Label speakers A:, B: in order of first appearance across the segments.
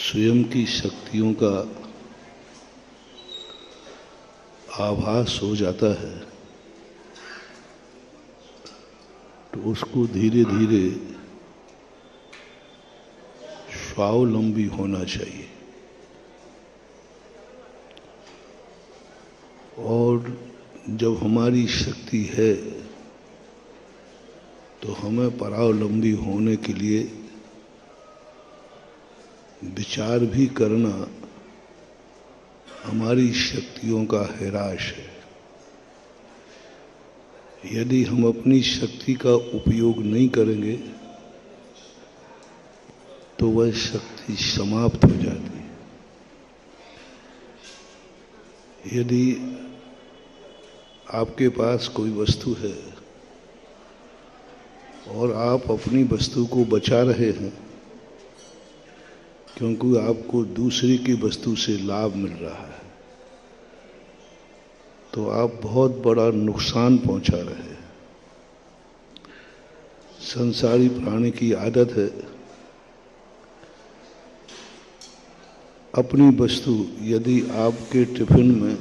A: स्वयं की शक्तियों का आभास हो जाता है तो उसको धीरे धीरे स्वावलंबी होना चाहिए और जब हमारी शक्ति है तो हमें परावलंबी होने के लिए विचार भी करना हमारी शक्तियों का हिराश है। यदि हम अपनी शक्ति का उपयोग नहीं करेंगे तो वह शक्ति समाप्त हो जाती है। यदि आपके पास कोई वस्तु है और आप अपनी वस्तु को बचा रहे हैं क्योंकि आपको दूसरे की वस्तु से लाभ मिल रहा है, तो आप बहुत बड़ा नुकसान पहुंचा रहे हैं। संसारी प्राणी की आदत है अपनी वस्तु, यदि आपके टिफिन में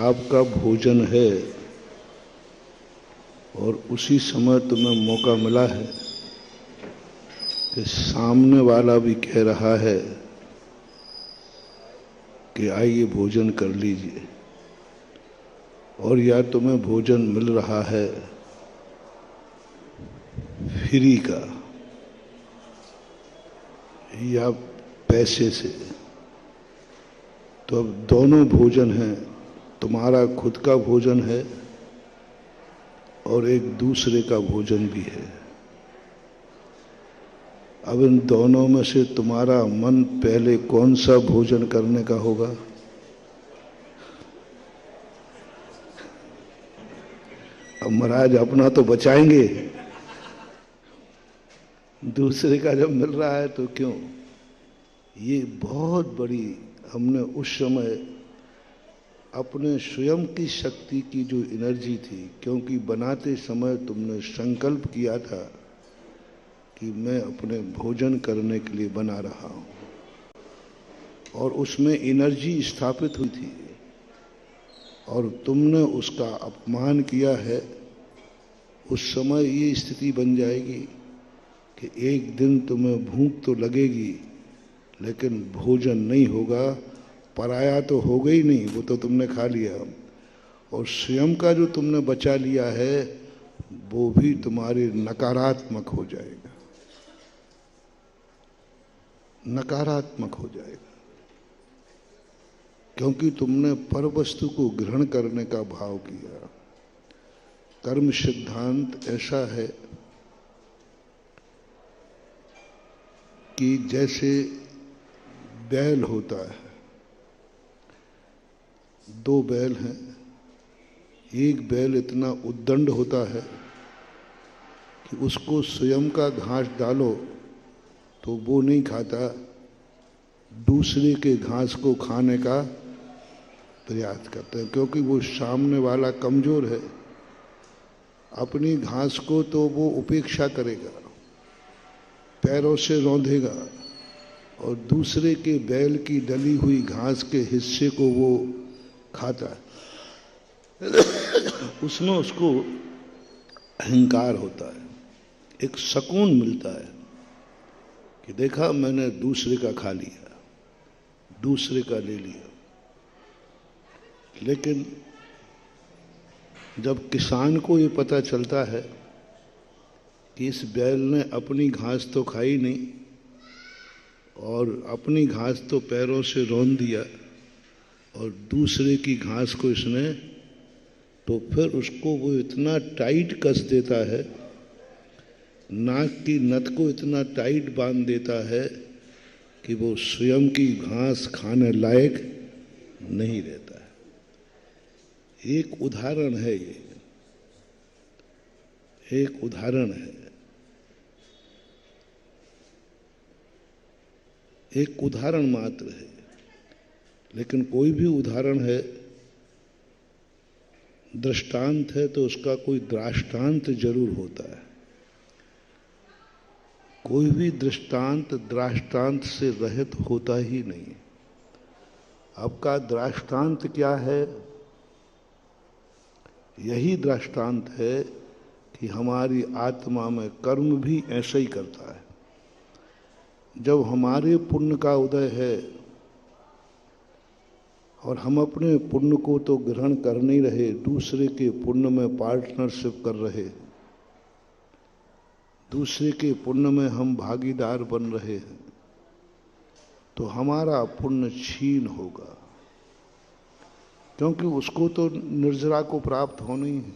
A: आपका भोजन है और उसी समय तुम्हें मौका मिला है कि सामने वाला भी कह रहा है कि आइए भोजन कर लीजिए, और या तुम्हें भोजन मिल रहा है फ्री का या पैसे से, तो अब दोनों भोजन हैं, तुम्हारा खुद का भोजन है और एक दूसरे का भोजन भी है। अब इन दोनों में से तुम्हारा मन पहले कौन सा भोजन करने का होगा? अब महाराज अपना तो बचाएंगे, दूसरे का जब मिल रहा है तो क्यों? ये बहुत बड़ी हमने उस समय अपने स्वयं की शक्ति की जो एनर्जी थी, क्योंकि बनाते समय तुमने संकल्प किया था कि मैं अपने भोजन करने के लिए बना रहा हूं और उसमें एनर्जी स्थापित हुई थी और तुमने उसका अपमान किया है। उस समय ये स्थिति बन जाएगी कि एक दिन तुम्हें भूख तो लगेगी लेकिन भोजन नहीं होगा। पराया तो हो गई नहीं, वो तो तुमने खा लिया, और स्वयं का जो तुमने बचा लिया है वो भी तुम्हारे नकारात्मक हो जाएगा, नकारात्मक हो जाएगा, क्योंकि तुमने पर वस्तु को ग्रहण करने का भाव किया। कर्म सिद्धांत ऐसा है कि जैसे बैल होता है, दो बैल हैं, एक बैल इतना उद्दंड होता है कि उसको स्वयं का घास डालो तो वो नहीं खाता, दूसरे के घास को खाने का प्रयास करता है, क्योंकि वो सामने वाला कमजोर है। अपनी घास को तो वो उपेक्षा करेगा, पैरों से रौंदेगा, और दूसरे के बैल की डली हुई घास के हिस्से को वो खाता है। उसमें उसको अहंकार होता है, एक सुकून मिलता है कि देखा मैंने दूसरे का खा लिया, दूसरे का ले लिया। लेकिन जब किसान को ये पता चलता है कि इस बैल ने अपनी घास तो खाई नहीं और अपनी घास तो पैरों से रौंद दिया और दूसरे की घास को इसने, तो फिर उसको वो इतना टाइट कस देता है, नाक की नथ को इतना टाइट बांध देता है कि वो स्वयं की घास खाने लायक नहीं रहता है। एक उदाहरण है ये, एक उदाहरण है, एक उदाहरण मात्र है, लेकिन कोई भी उदाहरण है, दृष्टांत है तो उसका कोई दृष्टांत जरूर होता है। कोई भी दृष्टांत दृष्टांत से रहित होता ही नहीं। आपका दृष्टांत क्या है? यही दृष्टांत है कि हमारी आत्मा में कर्म भी ऐसा ही करता है। जब हमारे पुण्य का उदय है और हम अपने पुण्य को तो ग्रहण कर नहीं रहे, दूसरे के पुण्य में पार्टनरशिप कर रहे, दूसरे के पुण्य में हम भागीदार बन रहे हैं, तो हमारा पुण्य छीन होगा, क्योंकि उसको तो निर्जरा को प्राप्त होना ही है।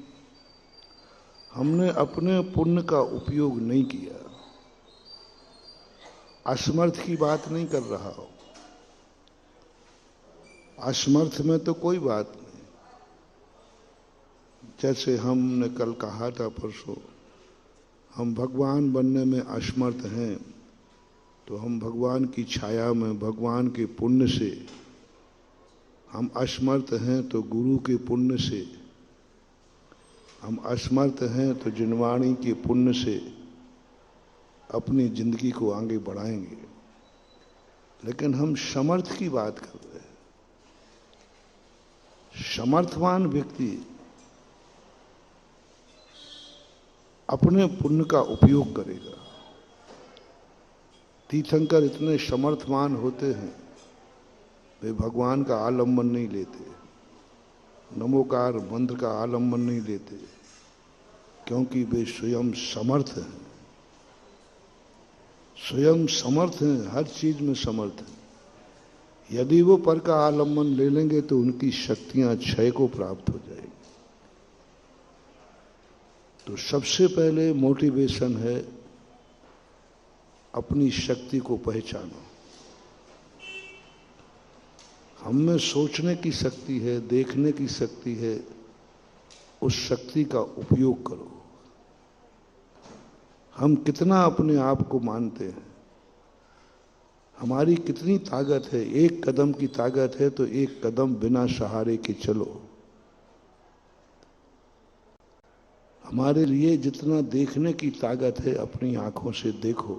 A: हमने अपने पुण्य का उपयोग नहीं किया। असमर्थ की बात नहीं कर रहा हूं, असमर्थ में तो कोई बात नहीं। जैसे हमने कल कहा था, परसों, हम भगवान बनने में असमर्थ हैं, तो हम भगवान की छाया में भगवान के पुण्य से हम असमर्थ हैं, तो गुरु के पुण्य से हम असमर्थ हैं, तो जिनवाणी के पुण्य से अपनी जिंदगी को आगे बढ़ाएंगे। लेकिन हम समर्थ की बात कर रहे हैं। समर्थवान व्यक्ति अपने पुण्य का उपयोग करेगा। तीर्थंकर इतने समर्थवान होते हैं, वे भगवान का आलम्बन नहीं लेते, नमोकार मंत्र का आलम्बन नहीं लेते, क्योंकि वे स्वयं समर्थ हैं। स्वयं समर्थ हैं, हर चीज में समर्थ हैं। यदि वो पर का आलम्बन ले लेंगे तो उनकी शक्तियां क्षय को प्राप्त हो जाएगी। तो सबसे पहले मोटिवेशन है अपनी शक्ति को पहचानो। हम में सोचने की शक्ति है, देखने की शक्ति है, उस शक्ति का उपयोग करो। हम कितना अपने आप को मानते हैं, हमारी कितनी ताकत है। एक कदम की ताकत है तो एक कदम बिना सहारे के चलो। हमारे लिए जितना देखने की ताकत है, अपनी आंखों से देखो,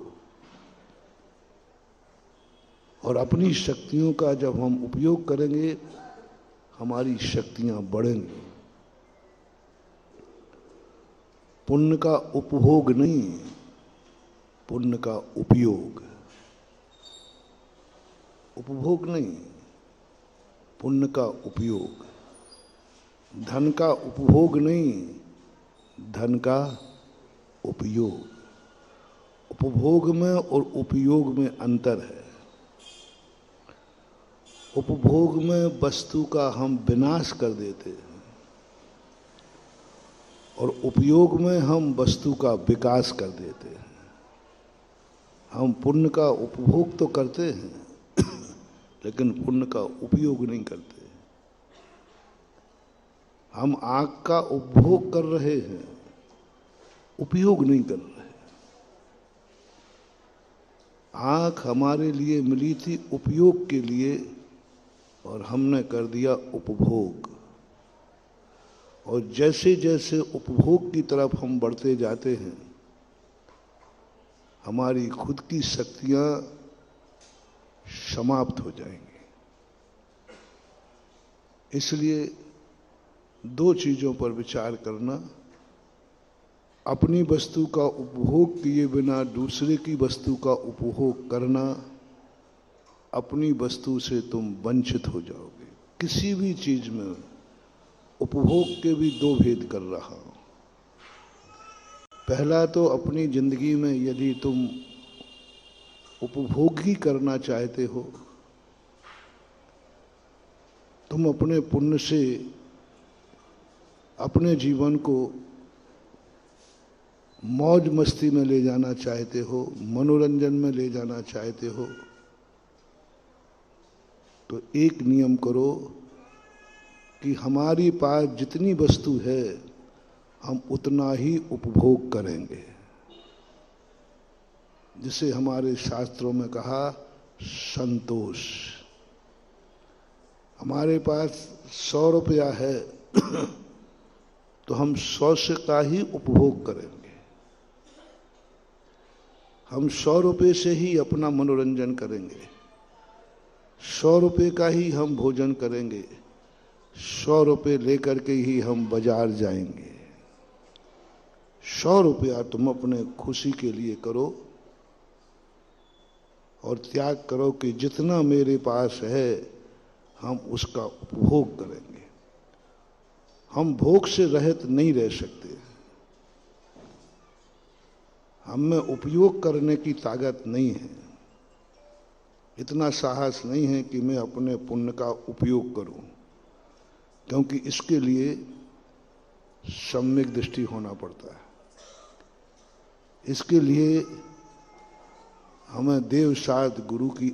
A: और अपनी शक्तियों का जब हम उपयोग करेंगे, हमारी शक्तियां बढ़ेंगी। पुण्य का उपभोग नहीं, पुण्य का उपयोग। उपभोग नहीं, पुण्य का उपयोग। धन का उपभोग नहीं, धन का उपयोग। उपभोग में और उपयोग में अंतर है। उपभोग में वस्तु का हम विनाश कर देते हैं, और उपयोग में हम वस्तु का विकास कर देते हैं। हम पुण्य का उपभोग तो करते हैं, लेकिन पुण्य का उपयोग नहीं करते। हम आंख का उपभोग कर रहे हैं, उपयोग नहीं कर रहे। आंख हमारे लिए मिली थी उपयोग के लिए, और हमने कर दिया उपभोग। और जैसे जैसे उपभोग की तरफ हम बढ़ते जाते हैं, हमारी खुद की शक्तियां समाप्त हो जाएंगी। इसलिए दो चीजों पर विचार करना। अपनी वस्तु का उपभोग किए बिना दूसरे की वस्तु का उपभोग करना, अपनी वस्तु से तुम वंचित हो जाओगे। किसी भी चीज में उपभोग के भी दो भेद कर रहा हूं। पहला तो अपनी जिंदगी में यदि तुम उपभोग ही करना चाहते हो, तुम अपने पुण्य से अपने जीवन को मौज मस्ती में ले जाना चाहते हो, मनोरंजन में ले जाना चाहते हो, तो एक नियम करो कि हमारी पास जितनी वस्तु है, हम उतना ही उपभोग करेंगे। जिसे हमारे शास्त्रों में कहा संतोष। हमारे पास 100 रुपया है तो हम 100 से का ही उपभोग करेंगे। हम 100 रुपये से ही अपना मनोरंजन करेंगे, 100 रुपये का ही हम भोजन करेंगे, 100 रुपये लेकर के ही हम बाजार जाएंगे। 100 रुपया तुम अपने खुशी के लिए करो और त्याग करो कि जितना मेरे पास है हम उसका उपभोग करेंगे। हम भोग से रहित नहीं रह सकते। हम में उपयोग करने की ताकत नहीं है, इतना साहस नहीं है कि मैं अपने पुण्य का उपयोग करूं, क्योंकि इसके लिए सम्यक दृष्टि होना पड़ता है। इसके लिए हमें देवसाद गुरु की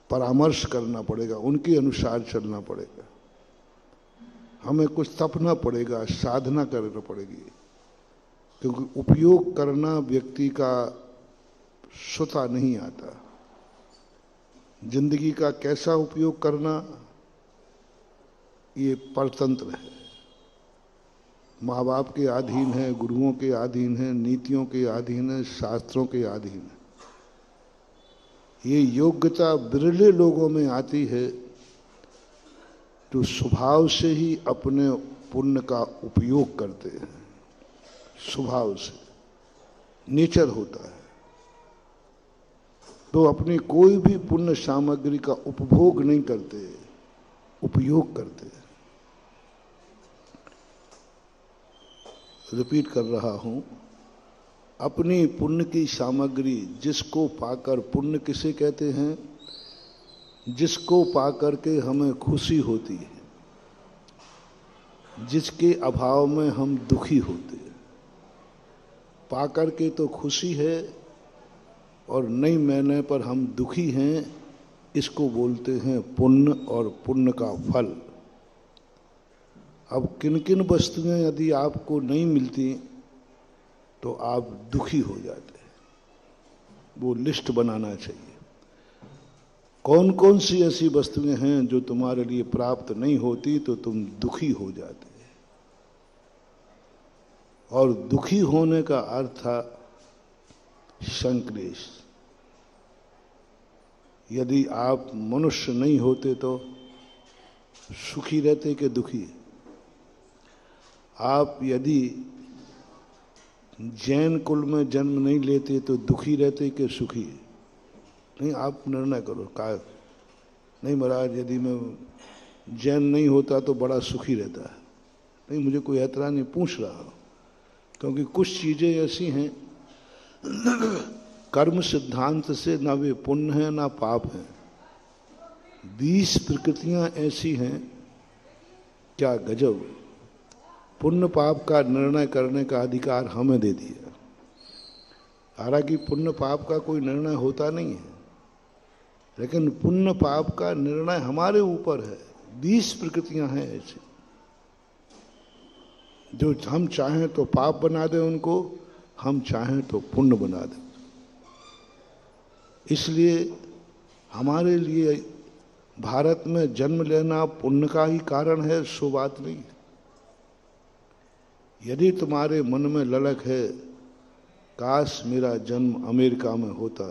A: परामर्श करना पड़ेगा, उनके अनुसार चलना पड़ेगा। हमें कुछ तपना पड़ेगा, साधना करना पड़ेगी, क्योंकि उपयोग करना व्यक्ति का स्वतः नहीं आता। जिंदगी का कैसा उपयोग करना ये परतंत्र है, माँ बाप के अधीन है, गुरुओं के अधीन है, नीतियों के अधीन है, शास्त्रों के अधीन है। ये योग्यता बिरले लोगों में आती है जो स्वभाव से ही अपने पुण्य का उपयोग करते हैं। स्वभाव से नेचर होता है, तो अपनी कोई भी पुण्य सामग्री का उपभोग नहीं करते, उपयोग करते। रिपीट कर रहा हूं, अपनी पुण्य की सामग्री जिसको पाकर, पुण्य किसे कहते हैं? जिसको पाकर के हमें खुशी होती है, जिसके अभाव में हम दुखी होते हैं। पाकर के तो खुशी है और नहीं मिलने पर हम दुखी हैं, इसको बोलते हैं पुण्य और पुण्य का फल। अब किन किन वस्तुएं यदि आपको नहीं मिलती तो आप दुखी हो जाते हैं, वो लिस्ट बनाना चाहिए। कौन कौन सी ऐसी वस्तुएं हैं जो तुम्हारे लिए प्राप्त नहीं होती तो तुम दुखी हो जाते हैं। और दुखी होने का अर्थ था संक्लेश। यदि आप मनुष्य नहीं होते तो सुखी रहते कि दुखी? आप यदि जैन कुल में जन्म नहीं लेते तो दुखी रहते कि सुखी? नहीं, आप निर्णय करो। का नहीं महाराज, यदि मैं जैन नहीं होता तो बड़ा सुखी रहता है। नहीं, मुझे कोई ऐतराज नहीं, पूछ रहा हूं, क्योंकि कुछ चीजें ऐसी हैं कर्म सिद्धांत से ना वे पुण्य है ना पाप है। 20 प्रकृतियां ऐसी हैं, क्या गजब! पुण्य पाप का निर्णय करने का अधिकार हमें दे दिया। हालांकि पुण्य पाप का कोई निर्णय होता नहीं है, लेकिन पुण्य पाप का निर्णय हमारे ऊपर है। 20 प्रकृतियां हैं ऐसी जो हम चाहें तो पाप बना दें उनको, हम चाहें तो पुण्य बना दें। इसलिए हमारे लिए भारत में जन्म लेना पुण्य का ही कारण है, सो बात नहीं। यदि तुम्हारे मन में ललक है काश मेरा जन्म अमेरिका में होता,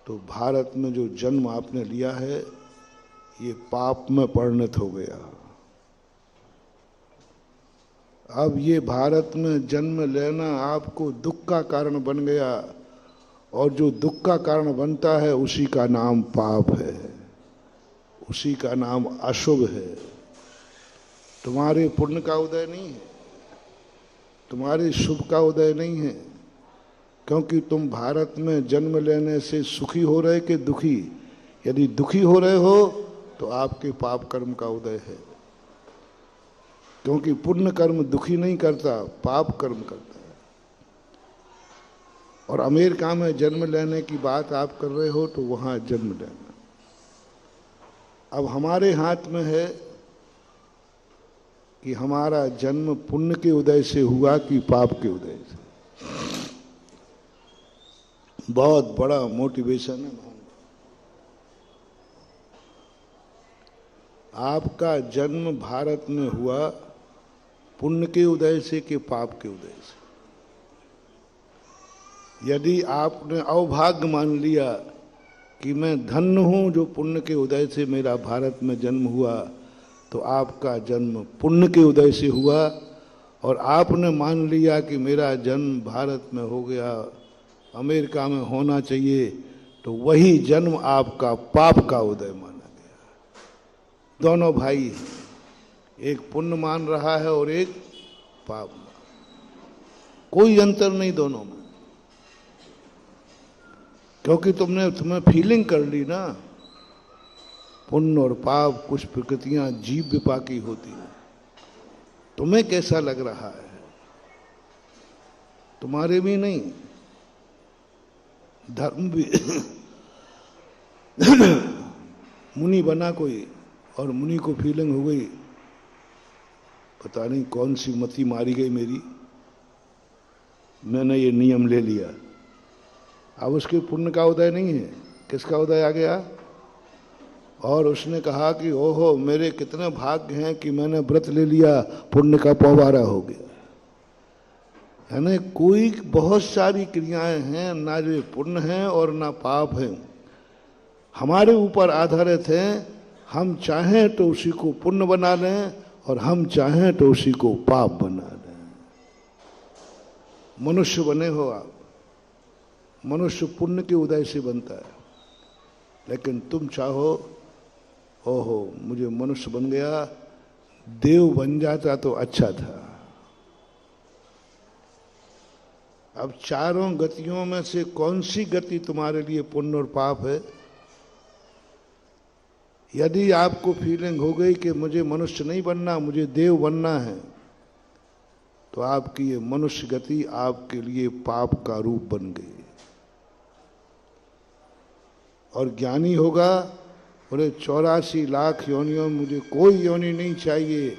A: तो भारत में जो जन्म आपने लिया है ये पाप में परिणत हो गया। अब ये भारत में जन्म लेना आपको दुख का कारण बन गया, और जो दुख का कारण बनता है उसी का नाम पाप है, उसी का नाम अशुभ है। तुम्हारे पुण्य का उदय नहीं है, तुम्हारे शुभ का उदय नहीं है, क्योंकि तुम भारत में जन्म लेने से सुखी हो रहे कि दुखी? यदि दुखी हो रहे हो तो आपके पाप कर्म का उदय है, क्योंकि पुण्य कर्म दुखी नहीं करता, पाप कर्म करता है। और अमेरिका में जन्म लेने की बात आप कर रहे हो तो वहां जन्म लेना। अब हमारे हाथ में है कि हमारा जन्म पुण्य के उदय से हुआ कि पाप के उदय से। बहुत बड़ा मोटिवेशन है। आपका जन्म भारत में हुआ पुण्य के उदय से कि पाप के उदय से? यदि आपने अवभाग्य मान लिया कि मैं धन्य हूं जो पुण्य के उदय से मेरा भारत में जन्म हुआ, तो आपका जन्म पुण्य के उदय से हुआ। और आपने मान लिया कि मेरा जन्म भारत में हो गया, अमेरिका में होना चाहिए, तो वही जन्म आपका पाप का उदय माना गया। दोनों भाई हैं, एक पुण्य मान रहा है और एक पाप। कोई अंतर नहीं दोनों में, क्योंकि तुम्हें फीलिंग कर ली ना। पुण्य और पाप कुछ प्रकृतियां जीव विपाकी होती हैं। तुम्हें कैसा लग रहा है, तुम्हारे भी नहीं। धर्म भी मुनि बना कोई, और मुनि को फीलिंग हो गई, पता नहीं कौन सी मति मारी गई मेरी, मैंने ये नियम ले लिया। अब उसके पुण्य का उदय नहीं है, किसका उदय आ गया? और उसने कहा कि ओहो, मेरे कितने भाग्य हैं कि मैंने व्रत ले लिया, पुण्य का पवारा हो गया। है ना, कोई बहुत सारी क्रियाएं हैं, ना जो पुण्य हैं और ना पाप हैं, हमारे ऊपर आधारित हैं। हम चाहें तो उसी को पुण्य बना लें और हम चाहें तो उसी को पाप बना लें। मनुष्य बने हो आप, मनुष्य पुण्य के उदय से बनता है, लेकिन तुम चाहो ओहो मुझे मनुष्य बन गया, देव बन जाता तो अच्छा था। अब चारों गतियों में से कौन सी गति तुम्हारे लिए पुण्य और पाप है? यदि आपको फीलिंग हो गई कि मुझे मनुष्य नहीं बनना, मुझे देव बनना है, तो आपकी ये मनुष्य गति आपके लिए पाप का रूप बन गई। और ज्ञानी होगा, बोले 84 लाख योनियों में मुझे कोई योनि नहीं चाहिए,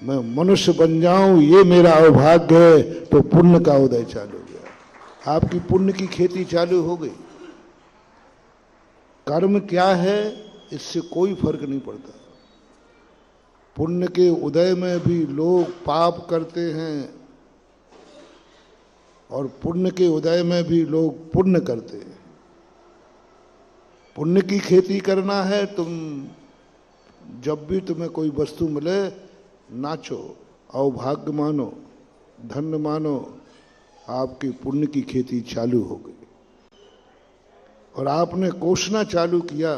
A: मैं मनुष्य बन जाऊं, ये मेरा अवभाग्य है, तो पुण्य का उदय चालू हो गया। आपकी पुण्य की खेती चालू हो गई। कर्म क्या है इससे कोई फर्क नहीं पड़ता। पुण्य के उदय में भी लोग पाप करते हैं और पुण्य के उदय में भी लोग पुण्य करते हैं। पुण्य की खेती करना है, तुम जब भी तुम्हें कोई वस्तु मिले नाचो, अवभाग्य मानो, धन्य मानो, आपकी पुण्य की खेती चालू हो गई। और आपने कोसना चालू किया,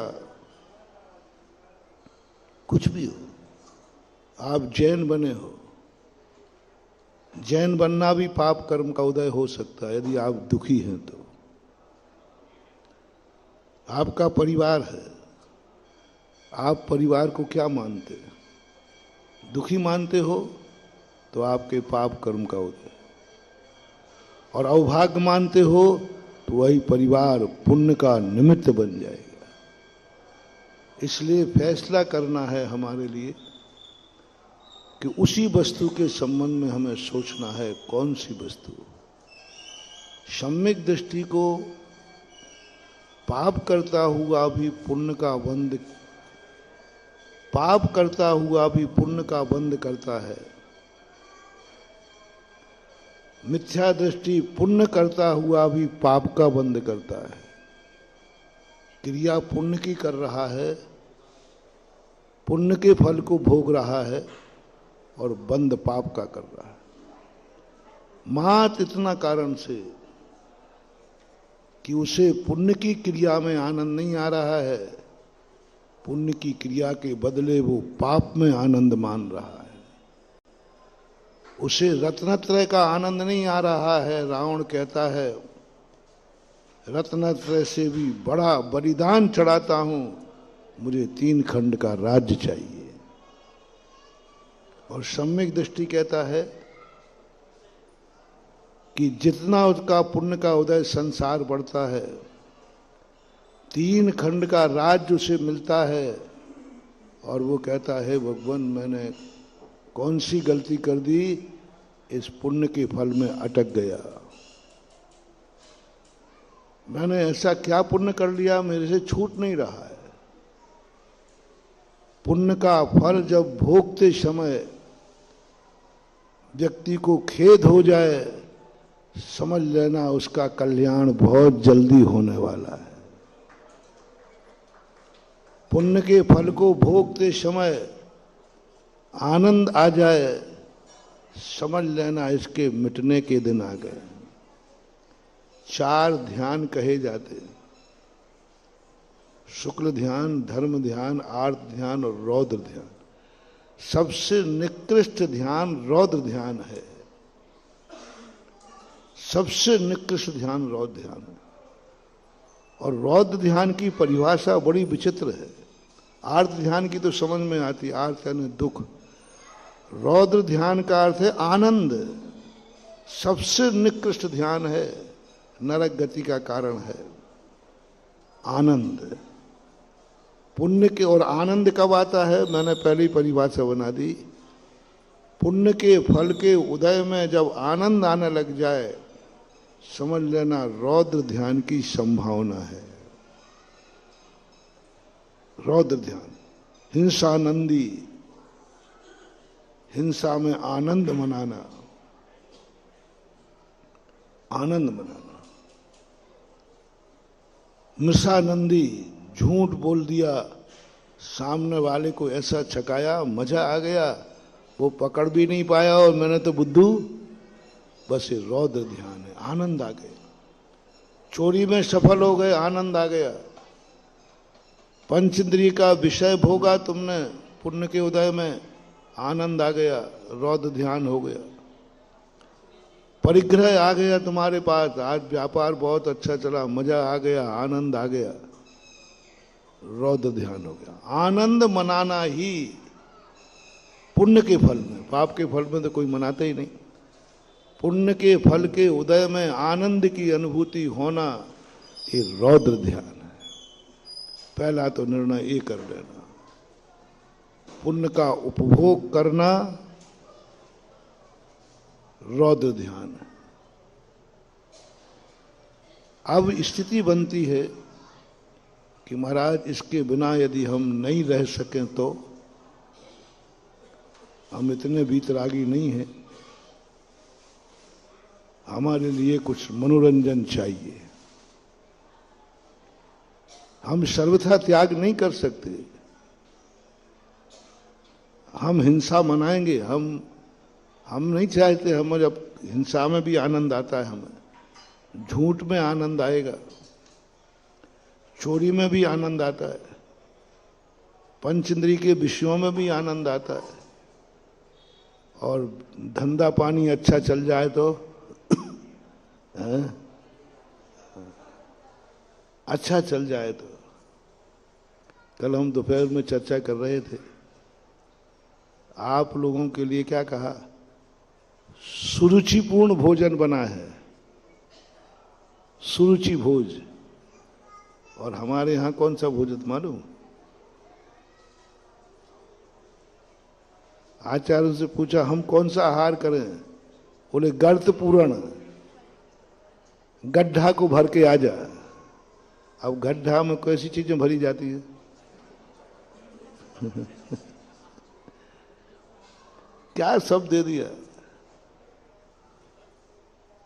A: कुछ भी हो, आप जैन बने हो, जैन बनना भी पाप कर्म का उदय हो सकता है यदि आप दुखी हैं तो। आपका परिवार है, आप परिवार को क्या मानते हैं? दुखी मानते हो तो आपके पाप कर्म का उदय, और अवभाग्य मानते हो तो वही परिवार पुण्य का निमित्त बन जाएगा। इसलिए फैसला करना है हमारे लिए कि उसी वस्तु के संबंध में हमें सोचना है, कौन सी वस्तु। सम्यक दृष्टि को पाप करता हुआ भी पुण्य का बंध, पाप करता हुआ भी पुण्य का बंध करता है। मिथ्या दृष्टि पुण्य करता हुआ भी पाप का बंध करता है। क्रिया पुण्य की कर रहा है, पुण्य के फल को भोग रहा है, और बंध पाप का कर रहा है। मात्र इतना कारण से कि उसे पुण्य की क्रिया में आनंद नहीं आ रहा है, पुण्य की क्रिया के बदले वो पाप में आनंद मान रहा है। उसे रत्नत्रय का आनंद नहीं आ रहा है। रावण कहता है रत्नत्रय से भी बड़ा बलिदान चढ़ाता हूं, मुझे 3 खंड का राज्य चाहिए। और सम्यक दृष्टि कहता है कि जितना उसका पुण्य का उदय संसार बढ़ता है, 3 खंड का राज्य उसे मिलता है, और वो कहता है भगवान मैंने कौन सी गलती कर दी, इस पुण्य के फल में अटक गया। मैंने ऐसा क्या पुण्य कर लिया, मेरे से छूट नहीं रहा है। पुण्य का फल जब भोगते समय व्यक्ति को खेद हो जाए समझ लेना उसका कल्याण बहुत जल्दी होने वाला है। पुण्य के फल को भोगते समय आनंद आ जाए, समझ लेना इसके मिटने के दिन आ गए। 4 ध्यान कहे जाते हैं, शुक्ल ध्यान, धर्म ध्यान, आर्त ध्यान और रौद्र ध्यान। सबसे निकृष्ट ध्यान रौद्र ध्यान है। सबसे निकृष्ट ध्यान रौद्र ध्यान है। और रौद्र ध्यान की परिभाषा बड़ी विचित्र है। आर्त ध्यान की तो समझ में आती, आर्त यानी दुख। रौद्र ध्यान का अर्थ है आनंद। सबसे निकृष्ट ध्यान है, नरक गति का कारण है आनंद। पुण्य के और आनंद कब आता है, मैंने पहले ही परिभाषा बना दी। पुण्य के फल के उदय में जब आनंद आने लग जाए, समझ लेना रौद्र ध्यान की संभावना है। रौद्र ध्यान, हिंसानंदी, हिंसा में आनंद मनाना, आनंद मनाना। मृषानंदी, झूठ बोल दिया, सामने वाले को ऐसा छकाया, मजा आ गया, वो पकड़ भी नहीं पाया और मैंने तो बुद्धू। बस ये रौद्र ध्यान है, आनंद आ गया। चोरी में सफल हो गए, आनंद आ गया। पंचेंद्रिय का विषय भोगा तुमने पुण्य के उदय में, आनंद आ गया, रौद्र ध्यान हो गया। परिग्रह आ गया तुम्हारे पास, आज व्यापार बहुत अच्छा चला, मजा आ गया, आनंद आ गया, रौद्र ध्यान हो गया। आनंद मनाना ही पुण्य के फल में, पाप के फल में तो कोई मनाता ही नहीं। पुण्य के फल के उदय में आनंद की अनुभूति होना, ये रौद्र ध्यान है। पहला तो निर्णय ये कर लेना, पुण्य का उपभोग करना रौद्र ध्यान है। अब स्थिति बनती है कि महाराज इसके बिना यदि हम नहीं रह सकें तो हम इतने वीतरागी नहीं हैं, हमारे लिए कुछ मनोरंजन चाहिए। हम सर्वथा त्याग नहीं कर सकते। हम हिंसा मनाएंगे, हम नहीं चाहते। हम जब हिंसा में भी आनंद आता है, हमें झूठ में आनंद आएगा, चोरी में भी आनंद आता है, पंचेंद्रिय के विषयों में भी आनंद आता है। और धंधा पानी अच्छा चल जाए तो अच्छा चल जाए तो। कल हम दोपहर में चर्चा कर रहे थे, आप लोगों के लिए क्या कहा, सुरुचिपूर्ण भोजन बना है, सुरुचि भोज। और हमारे यहां कौन सा भोजन मालूम? आचार्य से पूछा हम कौन सा आहार करें, बोले गर्त पूर्ण, गड्ढा को भर के आ जा। अब गड्ढा में कैसी चीजें भरी जाती है क्या सब दे दिया।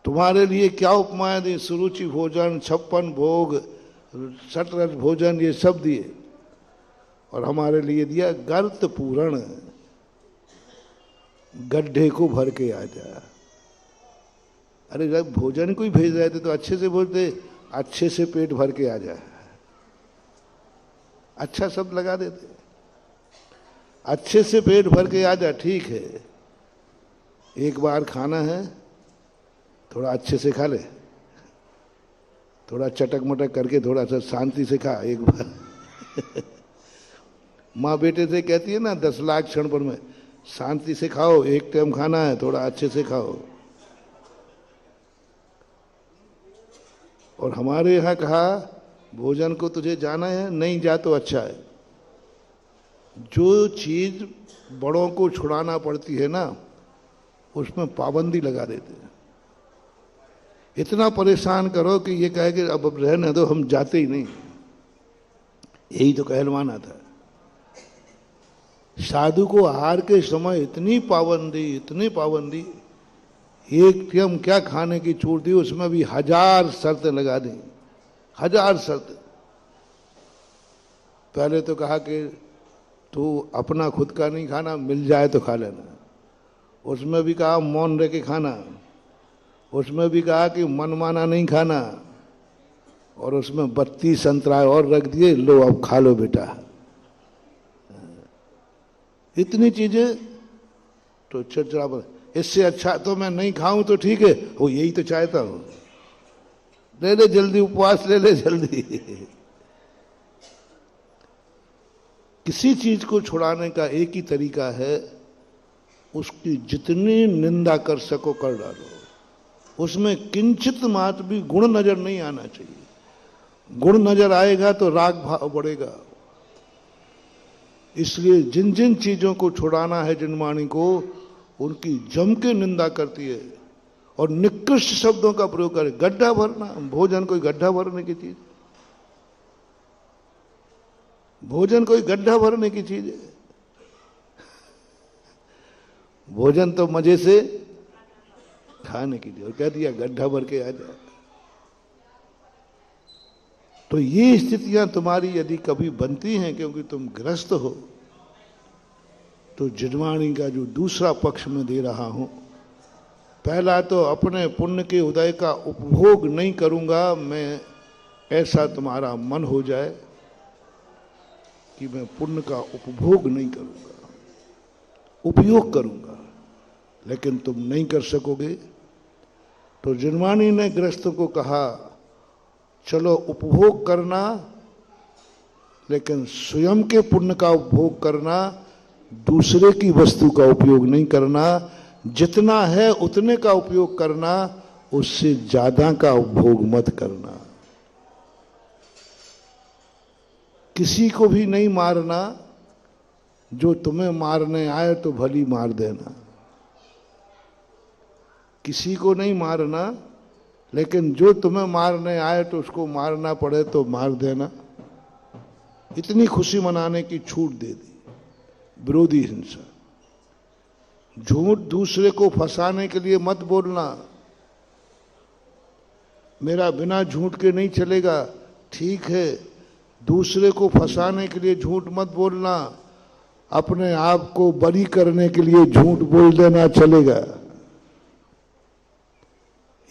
A: तुम्हारे लिए क्या उपमाएं दी, सुरुचि भोजन, 56 भोग, सटरस भोजन, ये सब दिए। और हमारे लिए दिया गर्त पूर्ण, गड्ढे को भर के आ जा। अरे जब भोजन को ही भेज रहे थे तो अच्छे से बोलते, अच्छे से पेट भर के आ जाए, अच्छा शब्द लगा देते, अच्छे से पेट भर के आ जा। ठीक है, एक बार खाना है, थोड़ा अच्छे से खा ले, थोड़ा चटक मटक करके थोड़ा सा शांति से खा एक बार माँ बेटे से कहती है ना 10 लाख क्षण पर में, शांति से खाओ, एक टाइम खाना है, थोड़ा अच्छे से खाओ। और हमारे यहाँ कहा भोजन को तुझे जाना है, नहीं जा तो अच्छा है। जो चीज बड़ों को छुड़ाना पड़ती है ना, उसमें पाबंदी लगा देते हैं। इतना परेशान करो कि ये कहे कि अब रहने दो, हम जाते ही नहीं। यही तो कहलवाना था। साधु को आहार के समय इतनी पाबंदी, इतनी पाबंदी, एक टाइम क्या खाने की छूट दी, उसमें भी 1000 शर्तें लगा दी, 1000 शर्तें। पहले तो कहा कि तू अपना खुद का नहीं खाना, मिल जाए तो खा लेना। उसमें भी कहा मौन रह के खाना। उसमें भी कहा कि मनमाना नहीं खाना। और उसमें 32 संतरा और रख दिए, लो अब खा लो बेटा। इतनी चीजें तो चिड़चिड़ा, इससे अच्छा तो मैं नहीं खाऊं तो ठीक है, वो यही तो चाहता हूं। ले ले जल्दी, उपवास ले ले जल्दी। किसी चीज को छुड़ाने का एक ही तरीका है, उसकी जितनी निंदा कर सको कर डालो। उसमें किंचित मात्र भी गुण नजर नहीं आना चाहिए। गुण नजर आएगा तो राग भाव बढ़ेगा। इसलिए जिन जिन चीजों को छुड़ाना है जिनवाणी को, उनकी जम के निंदा करती है और निकृष्ट शब्दों का प्रयोग करे। गड्ढा भरना, भोजन कोई गड्ढा भरने की चीज? भोजन कोई गड्ढा भरने की चीज है? भोजन तो मजे से खाने की चीज। और कह दिया गड्ढा भर के आ जाए। तो ये स्थितियां तुम्हारी यदि कभी बनती हैं क्योंकि तुम ग्रस्त हो, तो जिनवाणी का जो दूसरा पक्ष में दे रहा हूं, पहला तो अपने पुण्य के उदय का उपभोग नहीं करूंगा मैं, ऐसा तुम्हारा मन हो जाए कि मैं पुण्य का उपभोग नहीं करूंगा, उपयोग करूंगा, लेकिन तुम नहीं कर सकोगे। तो जिनवाणी ने गृहस्थों को कहा, चलो उपभोग करना, लेकिन स्वयं के पुण्य का उपभोग करना, दूसरे की वस्तु का उपयोग नहीं करना। जितना है उतने का उपयोग करना, उससे ज्यादा का उपभोग मत करना। किसी को भी नहीं मारना, जो तुम्हें मारने आए तो भली मार देना। किसी को नहीं मारना, लेकिन जो तुम्हें मारने आए तो उसको मारना पड़े तो मार देना। इतनी खुशी मनाने की छूट दे दी। विरोधी हिंसा, झूठ दूसरे को फंसाने के लिए मत बोलना। मेरा बिना झूठ के नहीं चलेगा, ठीक है, दूसरे को फंसाने के लिए झूठ मत बोलना। अपने आप को बरी करने के लिए झूठ बोल देना चलेगा।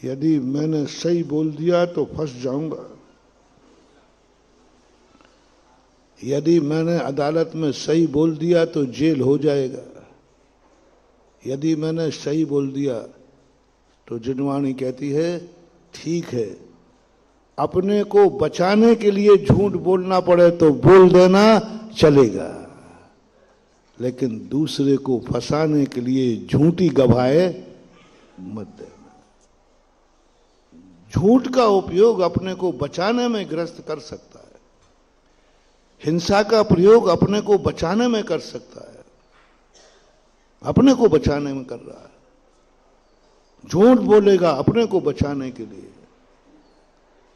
A: यदि मैंने सही बोल दिया तो फंस जाऊंगा। यदि मैंने अदालत में सही बोल दिया तो जेल हो जाएगा। यदि मैंने सही बोल दिया तो जिनवाणी कहती है, ठीक है, अपने को बचाने के लिए झूठ बोलना पड़े तो बोल देना चलेगा, लेकिन दूसरे को फंसाने के लिए झूठी गवाहे मत देना। झूठ का उपयोग अपने को बचाने में ग्रस्त कर सकता है। हिंसा का प्रयोग अपने को बचाने में कर सकता है। अपने को बचाने में कर रहा है। झूठ बोलेगा अपने को बचाने के लिए,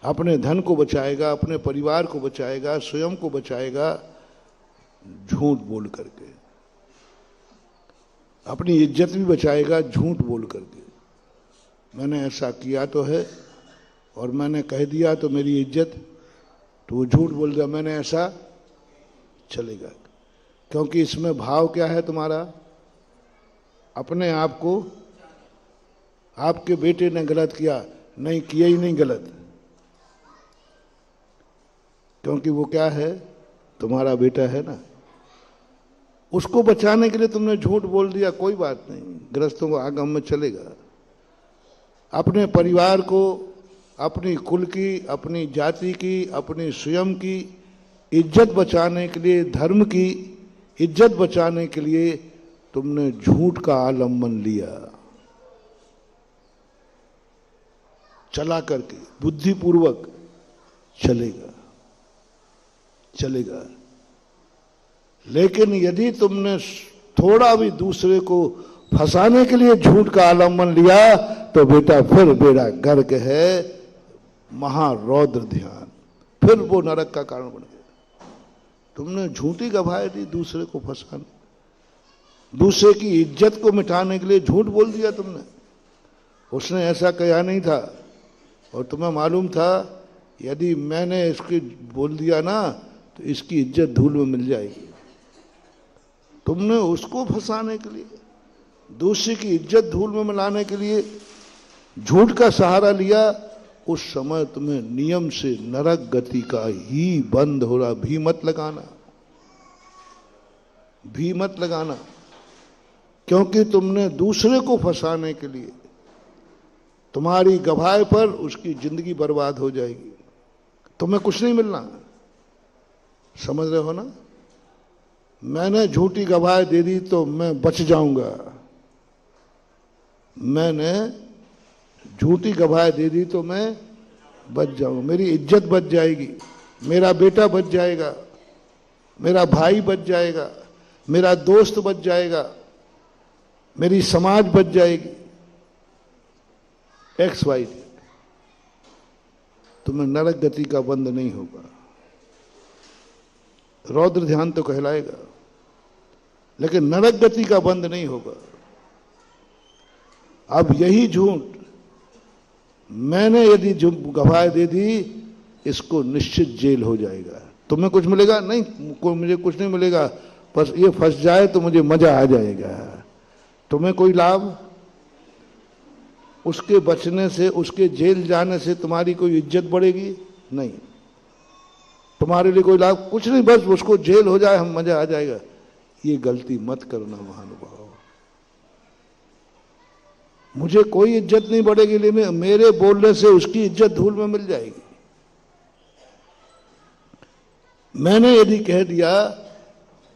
A: अपने धन को बचाएगा, अपने परिवार को बचाएगा, स्वयं को बचाएगा, झूठ बोल करके। अपनी इज्जत भी बचाएगा झूठ बोल करके। मैंने ऐसा किया तो है और मैंने कह दिया तो मेरी इज्जत, तो वो झूठ बोल दिया मैंने ऐसा, चलेगा। क्योंकि इसमें भाव क्या है तुम्हारा? अपने आप को, आपके बेटे ने गलत किया, नहीं किया ही नहीं गलत, क्योंकि वो क्या है, तुम्हारा बेटा है ना। उसको बचाने के लिए तुमने झूठ बोल दिया, कोई बात नहीं, गृहस्थों को आगम में चलेगा। अपने परिवार को, अपनी कुल की, अपनी जाति की, अपनी स्वयं की इज्जत बचाने के लिए, धर्म की इज्जत बचाने के लिए तुमने झूठ का आलम्बन लिया, चला करके बुद्धिपूर्वक चलेगा, चलेगा। लेकिन यदि तुमने थोड़ा भी दूसरे को फंसाने के लिए झूठ का आलम्बन लिया तो बेटा फिर बेड़ा गर्क है, महारौद्र ध्यान, फिर वो नरक का कारण बन गया। तुमने झूठी गवाही दी दूसरे को फंसाने, दूसरे की इज्जत को मिटाने के लिए झूठ बोल दिया तुमने। उसने ऐसा कहा नहीं था, और तुम्हें मालूम था यदि मैंने इसकी बोल दिया ना तो इसकी इज्जत धूल में मिल जाएगी। तुमने उसको फंसाने के लिए, दूसरे की इज्जत धूल में मिलाने के लिए झूठ का सहारा लिया। उस समय तुम्हें नियम से नरक गति का ही बंद हो रहा। भी मत लगाना, भी मत लगाना, क्योंकि तुमने दूसरे को फंसाने के लिए, तुम्हारी गवाही पर उसकी जिंदगी बर्बाद हो जाएगी, तुम्हें कुछ नहीं मिलना। समझ रहे हो ना? मैंने झूठी गवाही दे दी तो मैं बच जाऊंगा, मैंने झूठी गवाही दे दी तो मैं बच जाऊंगा, मेरी इज्जत बच जाएगी, मेरा बेटा बच जाएगा, मेरा भाई बच जाएगा, मेरा दोस्त बच जाएगा, मेरी समाज बच जाएगी। एक्स वाई, तुम्हें नरक गति का बंद नहीं होगा। रौद्र ध्यान तो कहलाएगा, लेकिन नरक गति का बंद नहीं होगा। अब यही झूठ मैंने यदि जो गवाही दे दी, इसको निश्चित जेल हो जाएगा। तुम्हें कुछ मिलेगा नहीं, मुझे कुछ नहीं मिलेगा, बस ये फंस जाए तो मुझे मजा आ जाएगा। तुम्हें कोई लाभ उसके बचने से, उसके जेल जाने से तुम्हारी कोई इज्जत बढ़ेगी नहीं, तुम्हारे लिए कोई लाभ कुछ नहीं, बस उसको जेल हो जाए, हम मजा आ जाएगा। ये गलती मत करना महानुभाव। मुझे कोई इज्जत नहीं बढ़ेगी, लेकिन मेरे बोलने से उसकी इज्जत धूल में मिल जाएगी। मैंने यदि कह दिया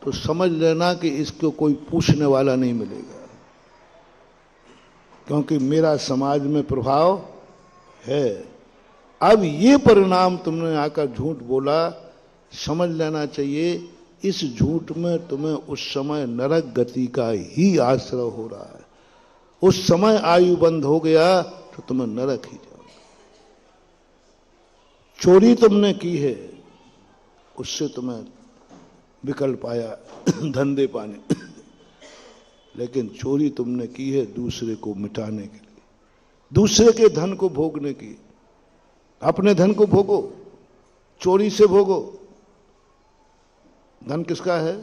A: तो समझ लेना कि इसको कोई पूछने वाला नहीं मिलेगा, क्योंकि मेरा समाज में प्रभाव है। अब ये परिणाम तुमने आकर झूठ बोला, समझ लेना चाहिए इस झूठ में तुम्हें उस समय नरक गति का ही आश्रय हो रहा है। उस समय आयु बंद हो गया तो तुम्हें नरक ही जाओ। चोरी तुमने की है, उससे तुम्हें विकल्प आया धंधे पाने, लेकिन चोरी तुमने की है दूसरे को मिटाने के लिए, दूसरे के धन को भोगने की। अपने धन को भोगो, चोरी से भोगो। धन किसका है?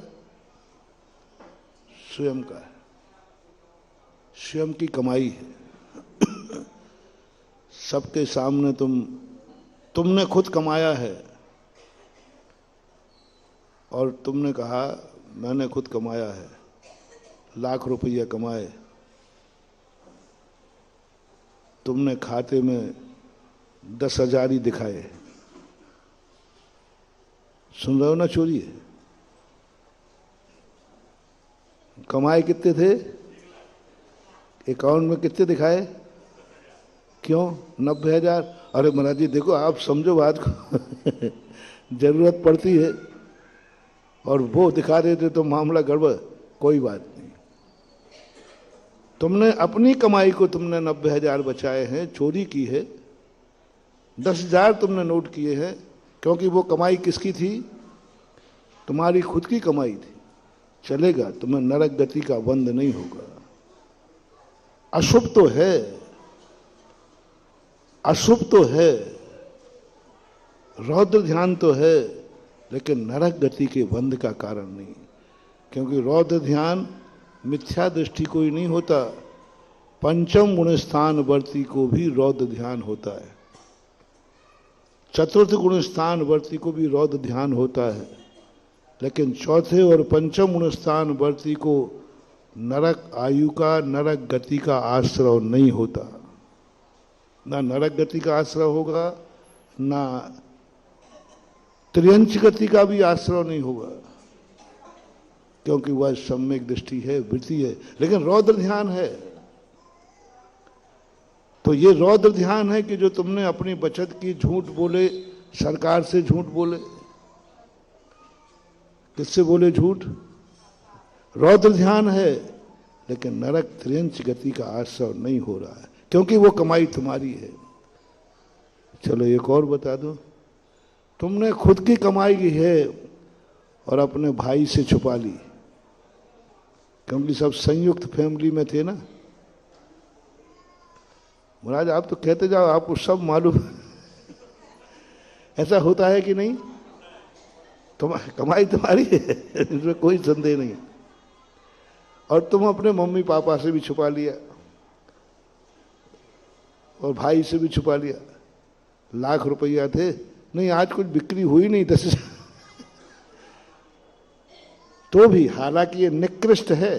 A: स्वयं का है, स्वयं की कमाई है। सबके सामने तुमने खुद कमाया है और तुमने कहा मैंने खुद कमाया है, लाख रुपया कमाए, तुमने खाते में 10,000 ही दिखाए। सुन रहे हो ना? चोरी है। कमाए कितने थे? अकाउंट में कितने दिखाए? क्यों? 90,000। अरे महाराज जी देखो, आप समझो बात को जरूरत पड़ती है और वो दिखा देते तो मामला गड़बड़। कोई बात नहीं, तुमने अपनी कमाई को तुमने 90,000 बचाए हैं, चोरी की है। 10,000 तुमने नोट किए हैं, क्योंकि वो कमाई किसकी थी? तुम्हारी खुद की कमाई थी। चलेगा, तुम्हें नरक गति का बंद नहीं होगा। अशुभ तो है, अशुभ तो है, रौद्र ध्यान तो है, लेकिन नरक गति के बंद का कारण नहीं, क्योंकि रौद्र ध्यान मिथ्या दृष्टि को ही नहीं होता, पंचम गुण स्थान वर्ती को भी रौद्र ध्यान होता है, चतुर्थ गुण स्थान वर्ती को भी रौद्र ध्यान होता है, लेकिन चौथे और पंचम गुण स्थान वर्ती को नरक आयु का, नरक गति का आश्रय नहीं होता। ना नरक गति का आश्रय होगा, ना त्रियंच गति का भी आश्रय नहीं होगा, क्योंकि वह सम्यक दृष्टि है, वृत्ति है। लेकिन रौद्र ध्यान है, तो ये रौद्र ध्यान है कि जो तुमने अपनी बचत की, झूठ बोले, सरकार से झूठ बोले। किससे बोले झूठ? रौद्र ध्यान है, लेकिन नरक त्रियंच गति का आश्रय नहीं हो रहा है, क्योंकि वो कमाई तुम्हारी है। चलो एक और बता दो, तुमने खुद की कमाई की है और अपने भाई से छुपा ली, क्योंकि सब संयुक्त फैमिली में थे ना। महाराज आप तो कहते जाओ, आपको सब मालूम है। ऐसा होता है कि नहीं? कमाई तुम्हारी है, इसमें कोई संदेह नहीं। और तुम अपने मम्मी पापा से भी छुपा लिया और भाई से भी छुपा लिया। लाख रुपया थे, नहीं आज कुछ बिक्री हुई नहीं, 10,000। तो भी हालांकि ये निकृष्ट है,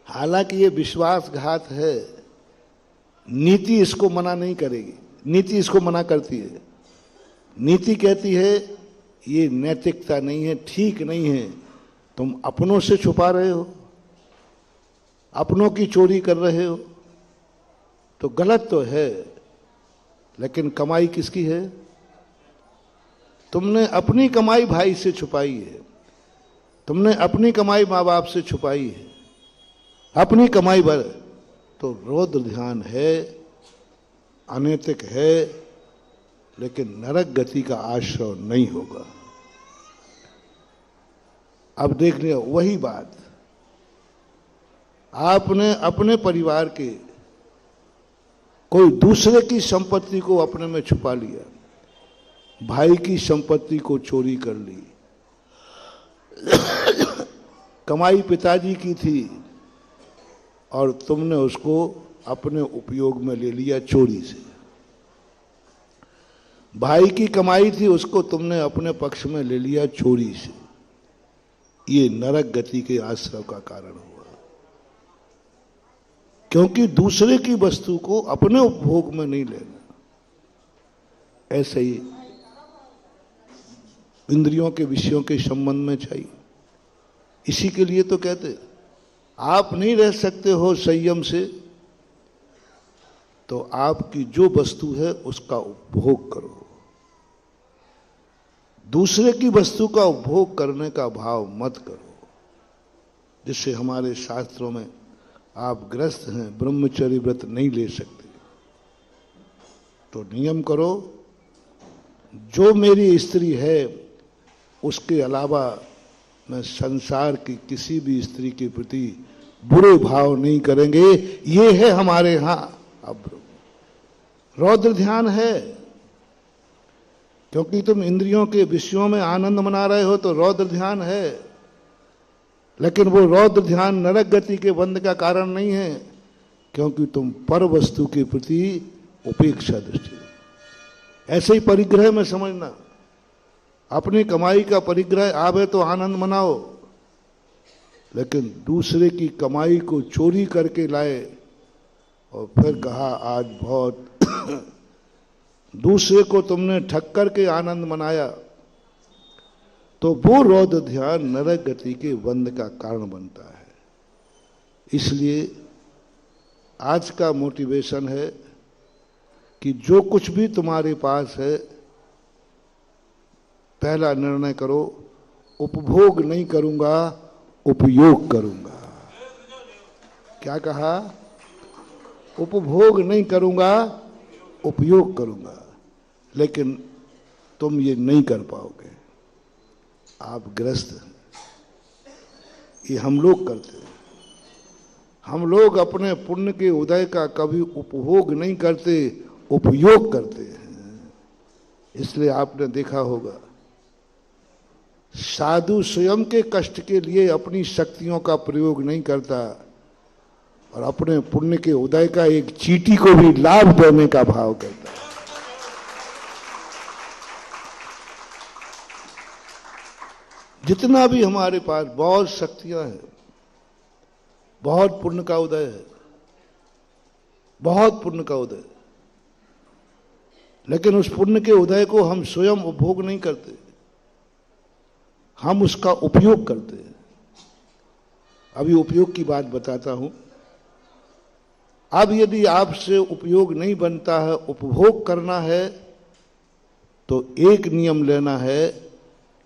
A: हालांकि ये विश्वासघात है, नीति इसको मना नहीं करेगी। नीति इसको मना करती है। नीति कहती है ये नैतिकता नहीं है, ठीक नहीं है, तुम अपनों से छुपा रहे हो, अपनों की चोरी कर रहे हो, तो गलत तो है, लेकिन कमाई किसकी है? तुमने अपनी कमाई भाई से छुपाई है, तुमने अपनी कमाई माँ बाप से छुपाई है, अपनी कमाई पर। तो रौद्र ध्यान है, अनैतिक है, लेकिन नरक गति का आश्रय नहीं होगा। अब देख लिया वही बात, आपने अपने परिवार के कोई दूसरे की संपत्ति को अपने में छुपा लिया, भाई की संपत्ति को चोरी कर ली। कमाई पिताजी की थी और तुमने उसको अपने उपयोग में ले लिया चोरी से। भाई की कमाई थी, उसको तुमने अपने पक्ष में ले लिया चोरी से। ये नरक गति के आश्रय का कारण हुआ, क्योंकि दूसरे की वस्तु को अपने उपभोग में नहीं लेना। ऐसे ही इंद्रियों के विषयों के संबंध में चाहिए। इसी के लिए तो कहते आप नहीं रह सकते हो संयम से, तो आपकी जो वस्तु है उसका उपभोग करो। दूसरे की वस्तु का उपभोग करने का भाव मत करो। जिससे हमारे शास्त्रों में आप ग्रस्त हैं, ब्रह्मचर्य व्रत नहीं ले सकते, तो नियम करो, जो मेरी स्त्री है उसके अलावा मैं संसार की किसी भी स्त्री के प्रति बुरे भाव नहीं करेंगे। ये है हमारे यहां अब रौद्र ध्यान है। क्योंकि तुम इंद्रियों के विषयों में आनंद मना रहे हो तो रौद्र ध्यान है, लेकिन वो रौद्र ध्यान नरक गति के बंध का कारण नहीं है, क्योंकि तुम पर वस्तु के प्रति उपेक्षा दृष्टि। ऐसे ही परिग्रह में समझना, अपनी कमाई का परिग्रह आवे तो आनंद मनाओ, लेकिन दूसरे की कमाई को चोरी करके लाए और फिर कहा आज बहुत दूसरे को तुमने ठग करके आनंद मनाया, तो वो रौद्र ध्यान नरक गति के बंध का कारण बनता है। इसलिए आज का मोटिवेशन है कि जो कुछ भी तुम्हारे पास है, पहला निर्णय करो, उपभोग नहीं करूंगा, उपयोग करूंगा। क्या कहा? उपभोग नहीं करूंगा, उपयोग करूंगा। लेकिन तुम ये नहीं कर पाओगे, आप ग्रस्त हैं। ये हम लोग करते हैं। हम लोग अपने पुण्य के उदय का कभी उपभोग नहीं करते, उपयोग करते हैं। इसलिए आपने देखा होगा, साधु स्वयं के कष्ट के लिए अपनी शक्तियों का प्रयोग नहीं करता और अपने पुण्य के उदय का एक चींटी को भी लाभ देने का भाव करता है। जितना भी हमारे पास बहुत शक्तियां हैं, बहुत पुण्य का उदय है, बहुत पुण्य का उदय, लेकिन उस पुण्य के उदय को हम स्वयं उपभोग नहीं करते, हम उसका उपयोग करते हैं। अभी उपयोग की बात बताता हूं। अब यदि आपसे उपयोग नहीं बनता है, उपभोग करना है, तो एक नियम लेना है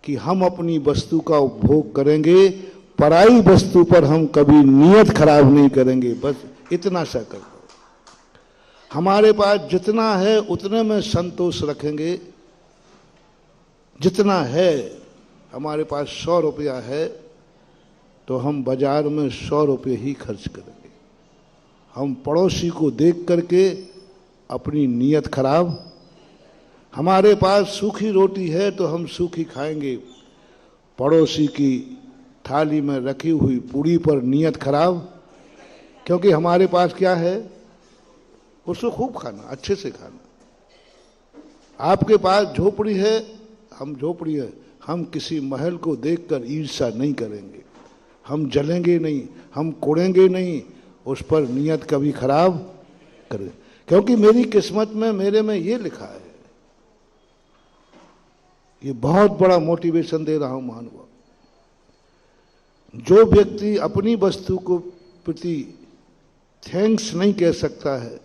A: कि हम अपनी वस्तु का उपभोग करेंगे, पराई वस्तु पर हम कभी नियत खराब नहीं करेंगे। बस इतना सा कर दो। हमारे पास जितना है उतने में संतोष रखेंगे। जितना है, हमारे पास 100 रुपया है तो हम बाजार में 100 रुपये ही खर्च करेंगे। हम पड़ोसी को देख करके अपनी नीयत खराब। हमारे पास सूखी रोटी है तो हम सूखी खाएंगे, पड़ोसी की थाली में रखी हुई पूड़ी पर नीयत खराब, क्योंकि हमारे पास क्या है, उसको खूब खाना, अच्छे से खाना। आपके पास झोपड़ी है, हम झोपड़ी है, हम किसी महल को देखकर ईर्ष्या नहीं करेंगे, हम जलेंगे नहीं, हम कोड़ेंगे नहीं, उस पर नीयत कभी खराब करें, क्योंकि मेरी किस्मत में, मेरे में ये लिखा है। ये बहुत बड़ा मोटिवेशन दे रहा हूं महानुभाव। जो व्यक्ति अपनी वस्तु को प्रति थैंक्स नहीं कह सकता है,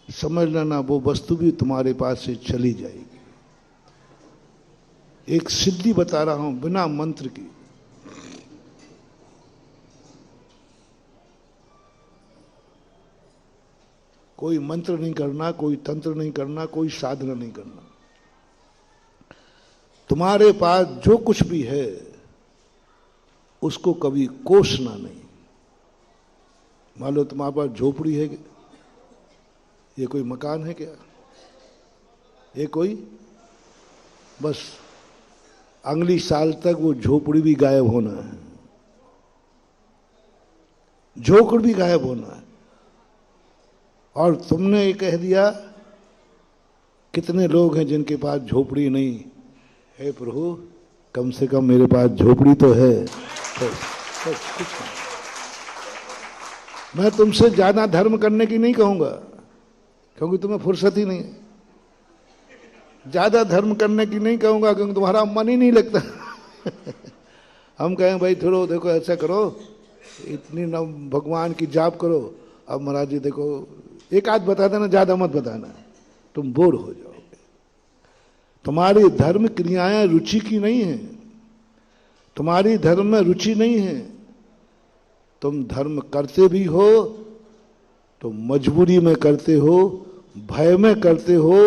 A: समझ लेना वो वस्तु भी तुम्हारे पास से चली जाएगी। एक सिद्धि बता रहा हूं बिना मंत्र की। कोई मंत्र नहीं करना, कोई तंत्र नहीं करना, कोई साधना नहीं करना। तुम्हारे पास जो कुछ भी है उसको कभी कोसना नहीं। मान लो तुम्हारे पास झोपड़ी है, ये कोई मकान है क्या? ये कोई, बस अगली साल तक वो झोपड़ी भी गायब होना है, झोपड़ी भी गायब होना है। और तुमने ये कह दिया, कितने लोग हैं जिनके पास झोपड़ी नहीं है? प्रभु कम से कम मेरे पास झोपड़ी तो है। कुछ नहीं। मैं तुमसे ज्यादा धर्म करने की नहीं कहूंगा, क्योंकि तुम्हें फुर्सत ही नहीं है। ज्यादा धर्म करने की नहीं कहूंगा, क्योंकि तुम्हारा मन ही नहीं लगता। हम कहें भाई थोड़ा देखो ऐसा करो, इतनी न भगवान की जाप करो। अब महाराज जी देखो, एक आध बता देना, ज्यादा मत बताना, तुम बोर हो जाओगे। तुम्हारी धर्म क्रियाएं रुचि की नहीं है, तुम्हारी धर्म में रुचि नहीं है। तुम धर्म करते भी हो तो मजबूरी में करते हो, भय में करते हो,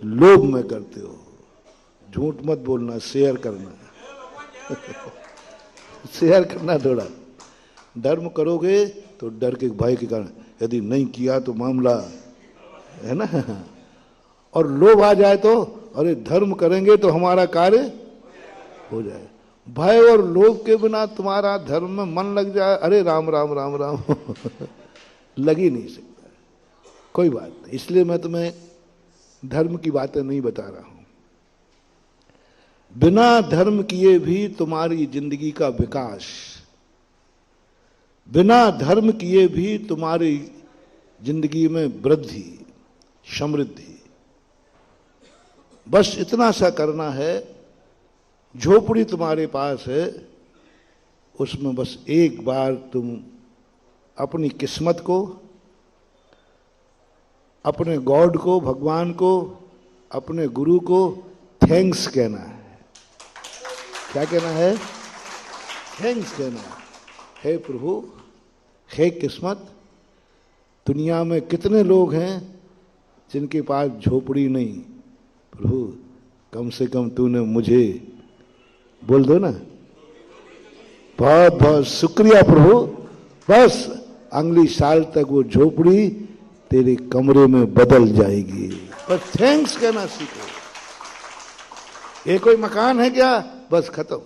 A: लोभ में करते हो। झूठ मत बोलना, शेयर करना। शेयर करना थोड़ा। धर्म करोगे तो डर के, भय के कारण, यदि नहीं किया तो मामला है ना। और लोभ आ जाए तो अरे धर्म करेंगे तो हमारा कार्य हो जाए। भय और लोभ के बिना तुम्हारा धर्म में मन लग जाए, अरे राम राम राम राम लग ही नहीं सकता। कोई बात नहीं, इसलिए मैं तुम्हें धर्म की बातें नहीं बता रहा हूं। बिना धर्म किए भी तुम्हारी जिंदगी का विकास, बिना धर्म किए भी तुम्हारी जिंदगी में वृद्धि, समृद्धि। बस इतना सा करना है। झोपड़ी तुम्हारे पास है, उसमें बस एक बार तुम अपनी किस्मत को, अपने गॉड को, भगवान को, अपने गुरु को थैंक्स कहना है। क्या कहना है? थैंक्स कहना है। हे प्रभु, हे किस्मत, दुनिया में कितने लोग हैं जिनके पास झोपड़ी नहीं। प्रभु कम से कम तूने मुझे, बोल दो ना, बहुत बहुत शुक्रिया प्रभु। बस अगली साल तक वो झोपड़ी तेरे कमरे में बदल जाएगी। बस थैंक्स कहना सीखो। ये कोई मकान है क्या? बस खत्म।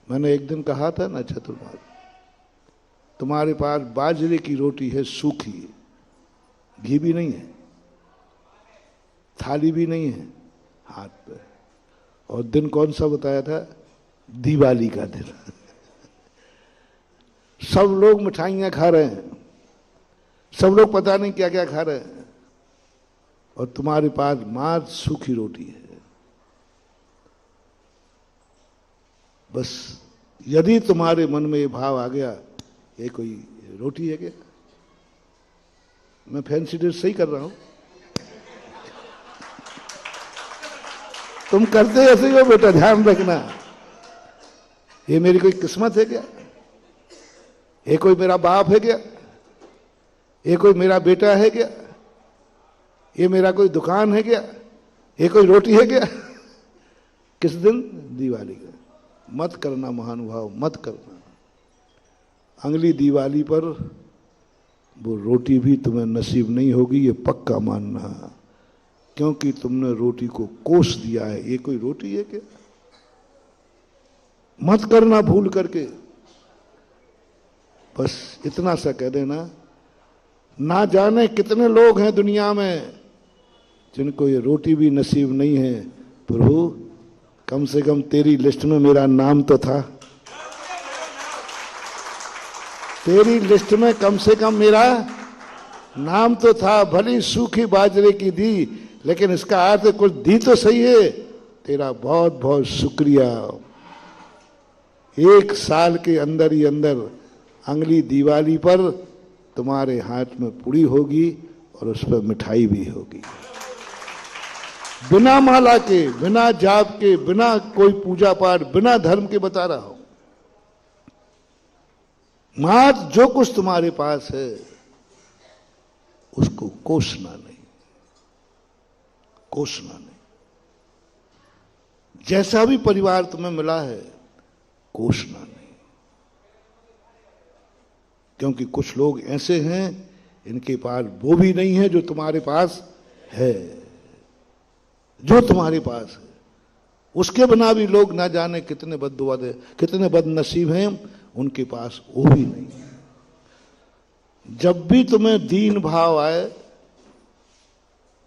A: मैंने एक दिन कहा था ना चतुर्मास, तुम्हारे पास बाजरे की रोटी है सूखी, घी भी नहीं है, थाली भी नहीं है हाथ पे, और दिन कौन सा बताया था? दिवाली का दिन। सब लोग मिठाइयां खा रहे हैं, सब लोग पता नहीं क्या क्या खा रहे हैं, और तुम्हारे पास मात्र सूखी रोटी है। बस यदि तुम्हारे मन में ये भाव आ गया, ये कोई रोटी है क्या? मैं फैंसी ड्रेस सही कर रहा हूं? तुम करते ऐसे ही हो बेटा, ध्यान रखना। ये मेरी कोई किस्मत है क्या? ये कोई मेरा बाप है क्या? ये कोई मेरा बेटा है क्या? ये मेरा कोई दुकान है क्या? ये कोई रोटी है क्या? किस दिन? दिवाली का। मत करना महानुभाव, मत करना। अगली दिवाली पर वो रोटी भी तुम्हें नसीब नहीं होगी, ये पक्का मानना, क्योंकि तुमने रोटी को कोस दिया है। ये कोई रोटी है क्या? मत करना भूल करके। बस इतना सा कह देना, ना जाने कितने लोग हैं दुनिया में जिनको ये रोटी भी नसीब नहीं है। प्रभु, कम से कम तेरी लिस्ट में मेरा नाम तो था, तेरी लिस्ट में कम से कम मेरा नाम तो था। भली सूखी बाजरे की दी, लेकिन इसका अर्थ कुछ दी तो सही है। तेरा बहुत बहुत शुक्रिया। 1 साल के अंदर ही अंदर अगली दिवाली पर तुम्हारे हाथ में पूरी होगी और उस पर मिठाई भी होगी, बिना माला के, बिना जाप के, बिना कोई पूजा पाठ, बिना धर्म के बता रहा हूं। मात जो कुछ तुम्हारे पास है उसको कोसना नहीं, कोसना नहीं। जैसा भी परिवार तुम्हें मिला है कोसना नहीं, क्योंकि कुछ लोग ऐसे हैं इनके पास वो भी नहीं है जो तुम्हारे पास है। जो तुम्हारे पास है उसके बिना भी लोग ना जाने कितने बद्दुआ दे, कितने बदनसीब हैं, उनके पास वो भी नहीं है। जब भी तुम्हें दीन भाव आए,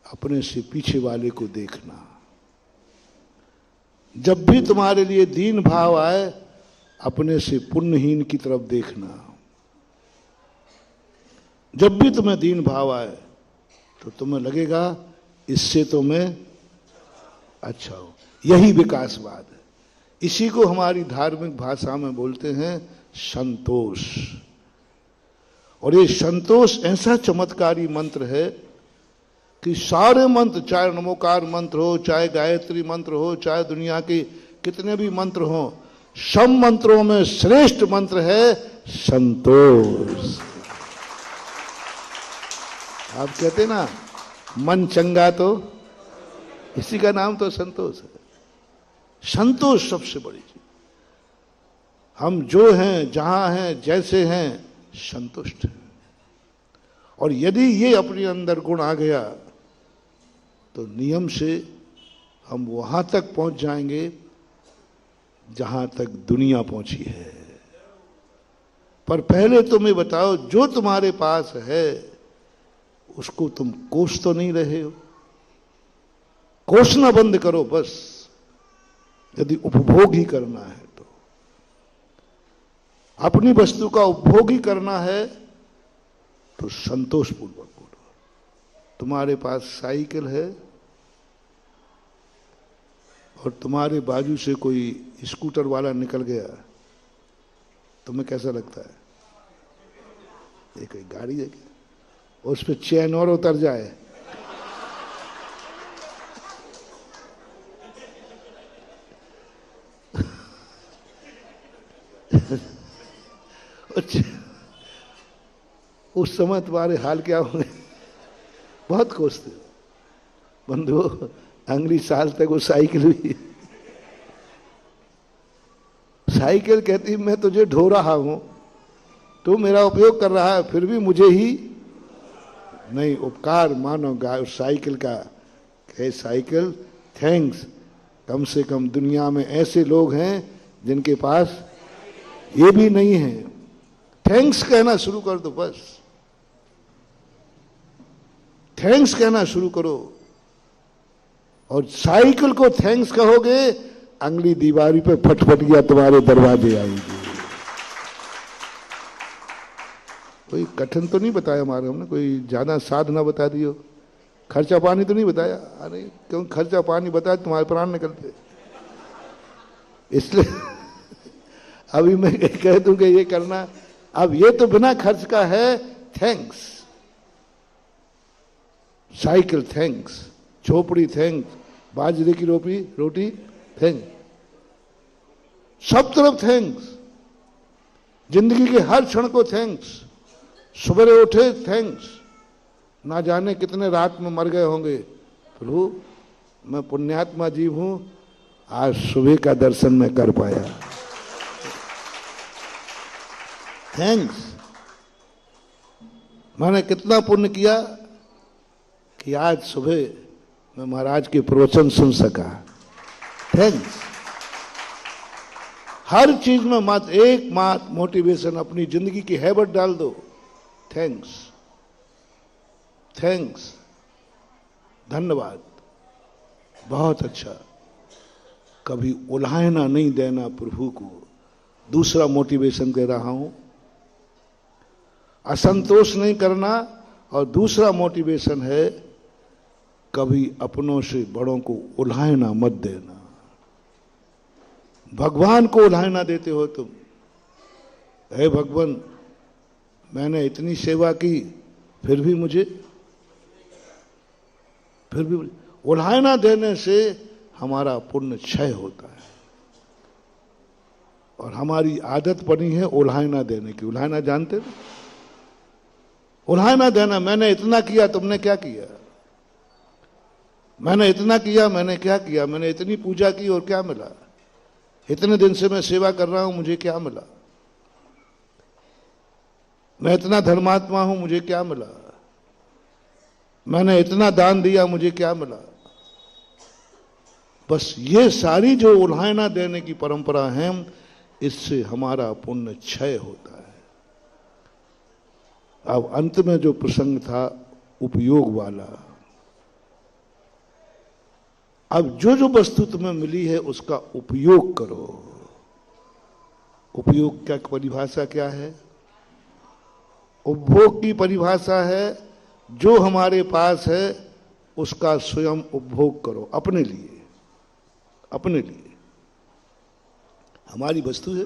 A: अपने से पीछे वाले को देखना। जब भी तुम्हारे लिए दीन भाव आए, अपने से पुण्यहीन की तरफ देखना। जब भी तुम्हें दीन भाव आए तो तुम्हें लगेगा इससे तो मैं अच्छा हूं। यही विकासवाद है। इसी को हमारी धार्मिक भाषा में बोलते हैं संतोष। और ये संतोष ऐसा चमत्कारी मंत्र है कि सारे मंत्र, चाहे नमोकार मंत्र हो, चाहे गायत्री मंत्र हो, चाहे दुनिया के कितने भी मंत्र हो, सब मंत्रों में श्रेष्ठ मंत्र है संतोष। आप कहते ना मन चंगा, तो इसी का नाम तो संतोष है। संतोष सबसे बड़ी चीज। हम जो हैं, जहां हैं, जैसे हैं, संतुष्ट हैं। और यदि ये अपने अंदर गुण आ गया तो नियम से हम वहां तक पहुंच जाएंगे जहां तक दुनिया पहुंची है। पर पहले तुम्हें बताओ, जो तुम्हारे पास है उसको तुम कोस तो नहीं रहे हो। कोसना बंद करो बस। यदि उपभोग ही करना है तो, अपनी वस्तु का उपभोग ही करना है तो संतोषपूर्वक बोलो। तुम्हारे पास साइकिल है और तुम्हारे बाजू से कोई स्कूटर वाला निकल गया, तुम्हें कैसा लगता है? ये कोई गाड़ी है क्या? उस पर चैन और उतर जाए, उस समय तुम्हारे हाल क्या होंगे? बहुत कोसते हो बंधु। अगली साल तक वो साइकिल हुई, साइकिल कहती मैं तुझे ढो रहा हूं, तू मेरा उपयोग कर रहा है, फिर भी मुझे ही नहीं। उपकार मानो गाय उस साइकिल का, कहे साइकिल थैंक्स, कम से कम दुनिया में ऐसे लोग हैं जिनके पास ये भी नहीं है। थैंक्स कहना शुरू कर दो बस। थैंक्स कहना शुरू करो, और साइकिल को थैंक्स कहोगे, अगली दीवारी पे फटफटिया तुम्हारे दरवाजे आएगी। कोई कठिन तो नहीं बताया हमारे, हमने कोई ज्यादा साधना बता दियो, खर्चा पानी तो नहीं बताया। अरे क्यों खर्चा पानी बताया, तुम्हारे प्राण निकलते। इसलिए अभी मैं कह दूं कि ये करना, अब ये तो बिना खर्च का है। थैंक्स, साइकिल थैंक्स, झोपड़ी थैंक्स, बाजरे की रोटी थैंक्स, सब तरफ थैंक्स, जिंदगी के हर क्षण को थैंक्स। सुबह उठे थैंक्स, ना जाने कितने रात में मर गए होंगे, प्रभु मैं पुण्यात्मा जीव हूं, आज सुबह का दर्शन मैं कर पाया, थैंक्स। मैंने कितना पुण्य किया कि आज सुबह मैं महाराज के प्रवचन सुन सका। थैंक्स। हर चीज में मत एक मात मोटिवेशन, अपनी जिंदगी की हैबिट डाल दो। थैंक्स, थैंक्स, धन्यवाद, बहुत अच्छा। कभी उल्हाना नहीं देना प्रभु को, दूसरा मोटिवेशन दे रहा हूं। असंतोष नहीं करना, और दूसरा मोटिवेशन है कभी अपनों से बड़ों को उल्हाना मत देना। भगवान को उल्हाना देते हो तुम। हे भगवान, मैंने इतनी सेवा की, फिर भी उल्हाना देने से हमारा पुण्य क्षय होता है। और हमारी आदत बनी है उल्हाना देने की। उल्हाना जानते हो? उल्हाना देना, मैंने इतना किया, तुमने क्या किया? मैंने इतना किया, मैंने क्या किया? मैंने इतनी पूजा की और क्या मिला? इतने दिन से मैं सेवा कर रहा हूं, मुझे क्या मिला? मैं इतना धर्मात्मा हूं, मुझे क्या मिला? मैंने इतना दान दिया, मुझे क्या मिला? बस ये सारी जो उल्हाना देने की परंपरा है, इससे हमारा पुण्य क्षय होता है। अब अंत में जो प्रसंग था उपयोग वाला, अब जो वस्तु तुम्हें मिली है उसका उपयोग करो। उपयोग क्या परिभाषा क्या है? उपभोग की परिभाषा है जो हमारे पास है उसका स्वयं उपभोग करो, अपने लिए। अपने लिए हमारी वस्तु है,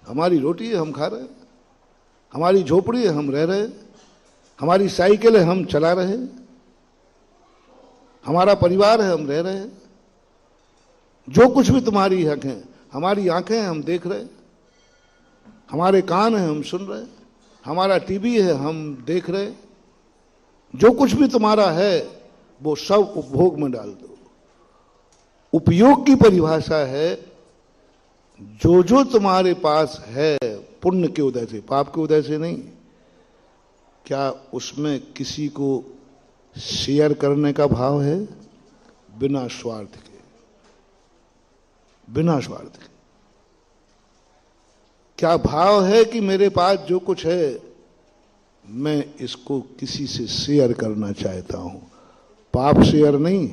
A: हमारी रोटी है, हम खा रहे हैं। हमारी झोपड़ी है, हम रह रहे हैं। हमारी साइकिल है, हम चला रहे हैं। हमारा परिवार है, हम रह रहे हैं। जो कुछ भी तुम्हारी हक है, हमारी आंखें हैं, हम देख रहे हैं। हमारे कान हैं, हम सुन रहे हैं। हमारा टीवी है, हम देख रहे हैं। जो कुछ भी तुम्हारा है वो सब उपभोग में डाल दो। उपयोग की परिभाषा है जो तुम्हारे पास है, पुण्य के उदय से, पाप के उदय से नहीं, क्या उसमें किसी को शेयर करने का भाव है? बिना स्वार्थ के, बिना स्वार्थ के। क्या भाव है कि मेरे पास जो कुछ है मैं इसको किसी से शेयर करना चाहता हूं? पाप शेयर नहीं,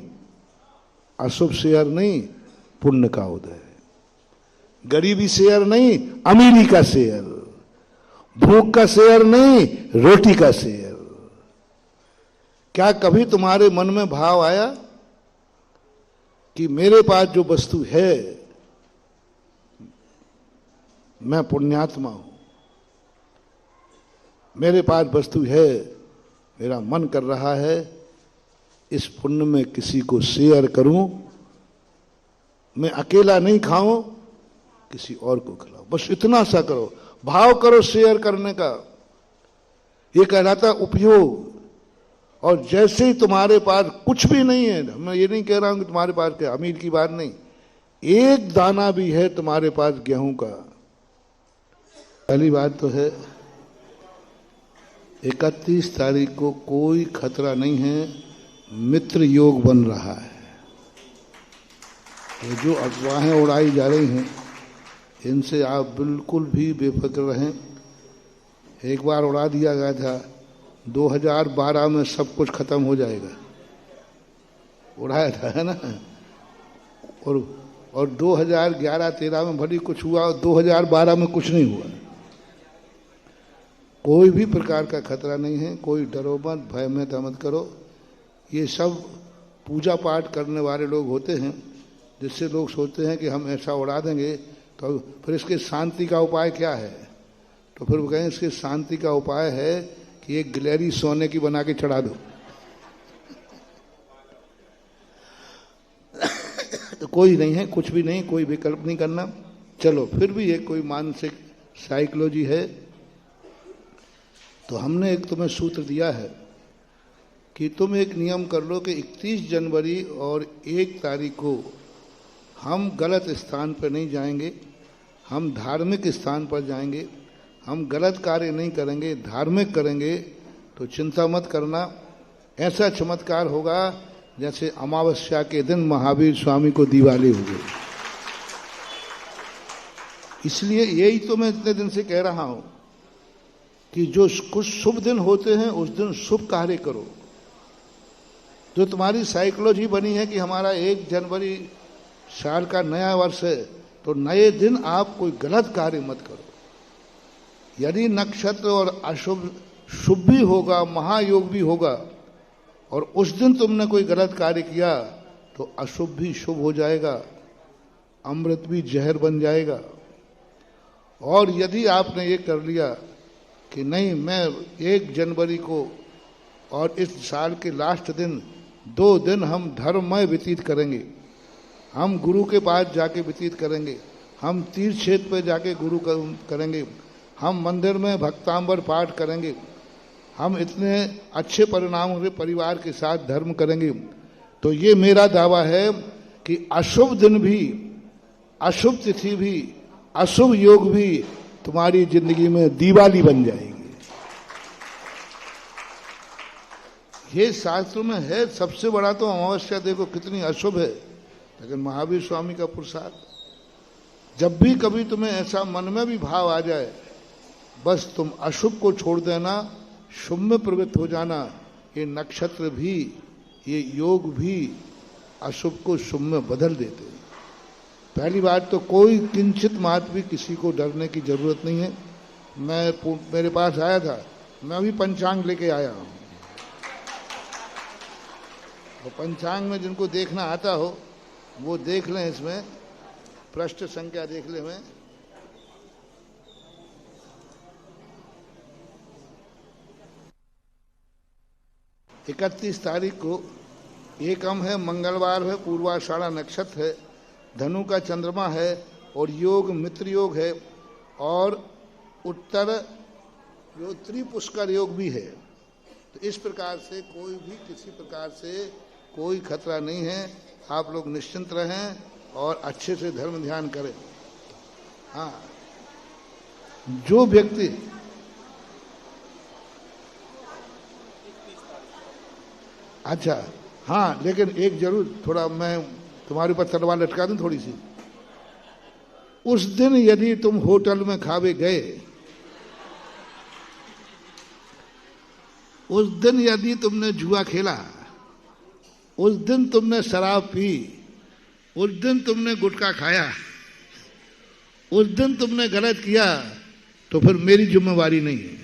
A: अशुभ शेयर नहीं, पुण्य का उदय। गरीबी शेयर नहीं, अमीरी का शेयर। भूख का शेयर नहीं, रोटी का शेयर। क्या कभी तुम्हारे मन में भाव आया कि मेरे पास जो वस्तु है, मैं पुण्यात्मा हूं, मेरे पास वस्तु है, मेरा मन कर रहा है इस पुण्य में किसी को शेयर करूं, मैं अकेला नहीं खाऊं, किसी और को खिलाओ। बस इतना सा करो, भाव करो शेयर करने का। ये कहलाता उपयोग। और जैसे ही तुम्हारे पास कुछ भी नहीं है, मैं ये नहीं कह रहा हूं कि तुम्हारे पास क्या, अमीर की बात नहीं, एक दाना भी है तुम्हारे पास गेहूं का, पहली बात तो है 31 तारीख को कोई खतरा नहीं है, मित्र योग बन रहा है। ये जो अफवाहें उड़ाई जा रही हैं, इनसे आप बिल्कुल भी बेफिक्र रहें। एक बार उड़ा दिया गया था 2012 में सब कुछ खत्म हो जाएगा, उड़ाया था, है ना। और 2011-13 में भली कुछ हुआ, और 2012 में कुछ नहीं हुआ। कोई भी प्रकार का खतरा नहीं है, कोई डरो मत, भय मत करो। ये सब पूजा पाठ करने वाले लोग होते हैं, जिससे लोग सोचते हैं कि हम ऐसा उड़ा देंगे तो फिर इसके शांति का उपाय क्या है? तो फिर वो कहें इसके शांति का उपाय है कि एक गिलहरी सोने की बना के चढ़ा दो। तो कोई नहीं है, कुछ भी नहीं, कोई विकल्प नहीं करना। चलो फिर भी एक कोई मानसिक साइकोलॉजी है। तो हमने एक तुम्हें सूत्र दिया है कि तुम एक नियम कर लो कि 31 जनवरी और 1 तारीख को हम गलत स्थान पर नहीं जाएंगे, हम धार्मिक स्थान पर जाएंगे। हम गलत कार्य नहीं करेंगे, धार्मिक करेंगे, तो चिंता मत करना, ऐसा चमत्कार होगा जैसे अमावस्या के दिन महावीर स्वामी को दिवाली हो गई। इसलिए यही तो मैं इतने दिन से कह रहा हूं कि जो कुछ शुभ दिन होते हैं उस दिन शुभ कार्य करो। जो तुम्हारी साइकोलॉजी बनी है कि हमारा 1 जनवरी साल का नया वर्ष है, तो नए दिन आप कोई गलत कार्य मत करो। यदि नक्षत्र और अशुभ शुभ भी होगा, महायोग भी होगा, और उस दिन तुमने कोई गलत कार्य किया तो अशुभ भी शुभ हो जाएगा, अमृत भी जहर बन जाएगा। और यदि आपने ये कर लिया कि नहीं, मैं 1 जनवरी को और इस साल के लास्ट दिन 2 दिन हम धर्ममय व्यतीत करेंगे, हम गुरु के पास जाके व्यतीत करेंगे, हम तीर्थ क्षेत्र पे जाके गुरु करेंगे, हम मंदिर में भक्तांबर पाठ करेंगे, हम इतने अच्छे परिणामों से परिवार के साथ धर्म करेंगे, तो ये मेरा दावा है कि अशुभ दिन भी, अशुभ तिथि भी, अशुभ योग भी तुम्हारी जिंदगी में दिवाली बन जाएगी। ये शास्त्रों में है। सबसे बड़ा तो अमावस्या देखो कितनी अशुभ है, लेकिन महावीर स्वामी का पुरुषार्थ। जब भी कभी तुम्हें ऐसा मन में भी भाव आ जाए, बस तुम अशुभ को छोड़ देना, शुभ में प्रवृत्त हो जाना। ये नक्षत्र भी, ये योग भी अशुभ को शुभ में बदल देते हैं। पहली बात तो कोई किंचित मात्र भी किसी को डरने की जरूरत नहीं है। मेरे पास आया था, मैं अभी पंचांग लेके आया हूं। तो पंचांग में जिनको देखना आता हो वो देख लें, इसमें पृष्ठ संख्या देख लें। मैं 31 तारीख को एकम है, मंगलवार है, पूर्वाषाढ़ा नक्षत्र है, धनु का चंद्रमा है, और योग मित्र योग है, और उत्तर त्रिपुष्कर योग भी है। तो इस प्रकार से कोई भी किसी प्रकार से कोई खतरा नहीं है। आप लोग निश्चिंत रहें और अच्छे से धर्म ध्यान करें। हाँ, जो व्यक्ति अच्छा, हाँ, लेकिन एक जरूर थोड़ा मैं तुम्हारे ऊपर तलवार लटका दूं थोड़ी सी। उस दिन यदि तुम होटल में खावे गए, उस दिन यदि तुमने जुआ खेला, उस दिन तुमने शराब पी, उस दिन तुमने गुटखा खाया, उस दिन तुमने गलत किया, तो फिर मेरी जिम्मेवारी नहीं है।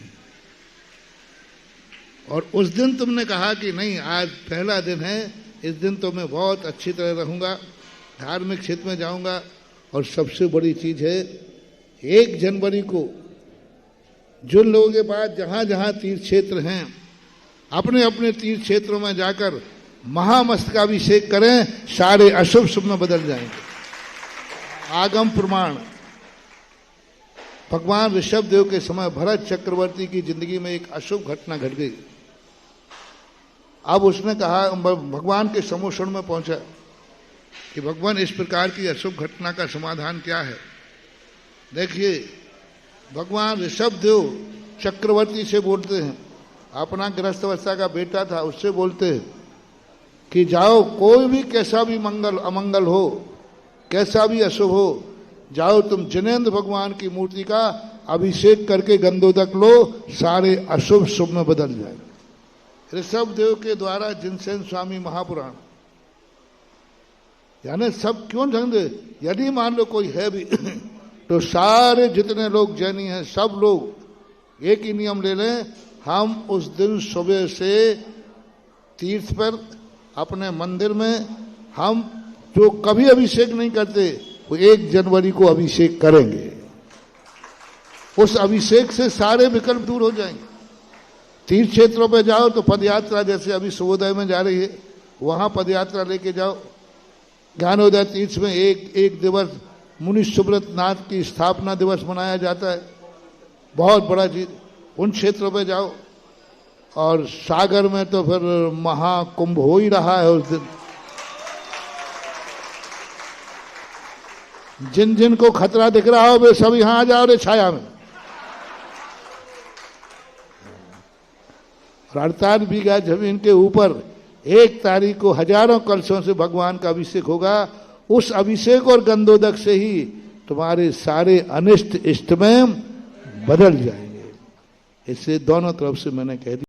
A: और उस दिन तुमने कहा कि नहीं, आज पहला दिन है, इस दिन तो मैं बहुत अच्छी तरह रहूंगा, धार्मिक क्षेत्र में जाऊंगा। और सबसे बड़ी चीज है, 1 जनवरी को जिन लोगों के पास जहां जहां तीर्थ क्षेत्र हैं, अपने अपने तीर्थ क्षेत्रों में जाकर महामस्तकाभिषेक करें, सारे अशुभ शुभ में बदल जाएंगे। आगम प्रमाण। भगवान ऋषभ देव के समय भरत चक्रवर्ती की जिंदगी में एक अशुभ घटना घट गई। अब उसने कहा, भगवान के समोषण में पहुंचा कि भगवान इस प्रकार की अशुभ घटना का समाधान क्या है। देखिए, भगवान ऋषभ देव चक्रवर्ती से बोलते हैं, अपना गृहस्थ अवस्था का बेटा था, उससे बोलते हैं कि जाओ, कोई भी कैसा भी मंगल अमंगल हो, कैसा भी अशुभ हो, जाओ तुम जिनेंद्र भगवान की मूर्ति का अभिषेक करके गंधोदक लो, सारे अशुभ शुभ में बदल जाए। ऋषभ देव के द्वारा जिनसेन स्वामी महापुराण, यानी सब क्यों ढंग दे, यदि मान लो कोई है भी तो सारे जितने लोग जैनी हैं सब लोग एक ही नियम ले लें, हम उस दिन सुबह से तीर्थ पर अपने मंदिर में, हम जो कभी अभिषेक नहीं करते वो 1 जनवरी को अभिषेक करेंगे। उस अभिषेक से सारे विकल्प दूर हो जाएंगे। तीर्थ क्षेत्रों पे जाओ तो पदयात्रा, जैसे अभी सूर्योदय में जा रही है, वहां पदयात्रा लेके जाओ। ज्ञानोदय तीर्थ में एक दिवस मुनि सुब्रत नाथ की स्थापना दिवस मनाया जाता है, बहुत बड़ा चीज। उन क्षेत्रों पे जाओ। और सागर में तो फिर महाकुंभ हो ही रहा है उस दिन। जिन जिन को खतरा दिख रहा हो वे सब यहां आ जाओ रे छाया में। और 48 बीघा जमीन के ऊपर 1 तारीख को हजारों कलशों से भगवान का अभिषेक होगा। उस अभिषेक और गंधोदक से ही तुम्हारे सारे अनिष्ट इष्ट में बदल जाएंगे। इससे दोनों तरफ से मैंने कह दिया।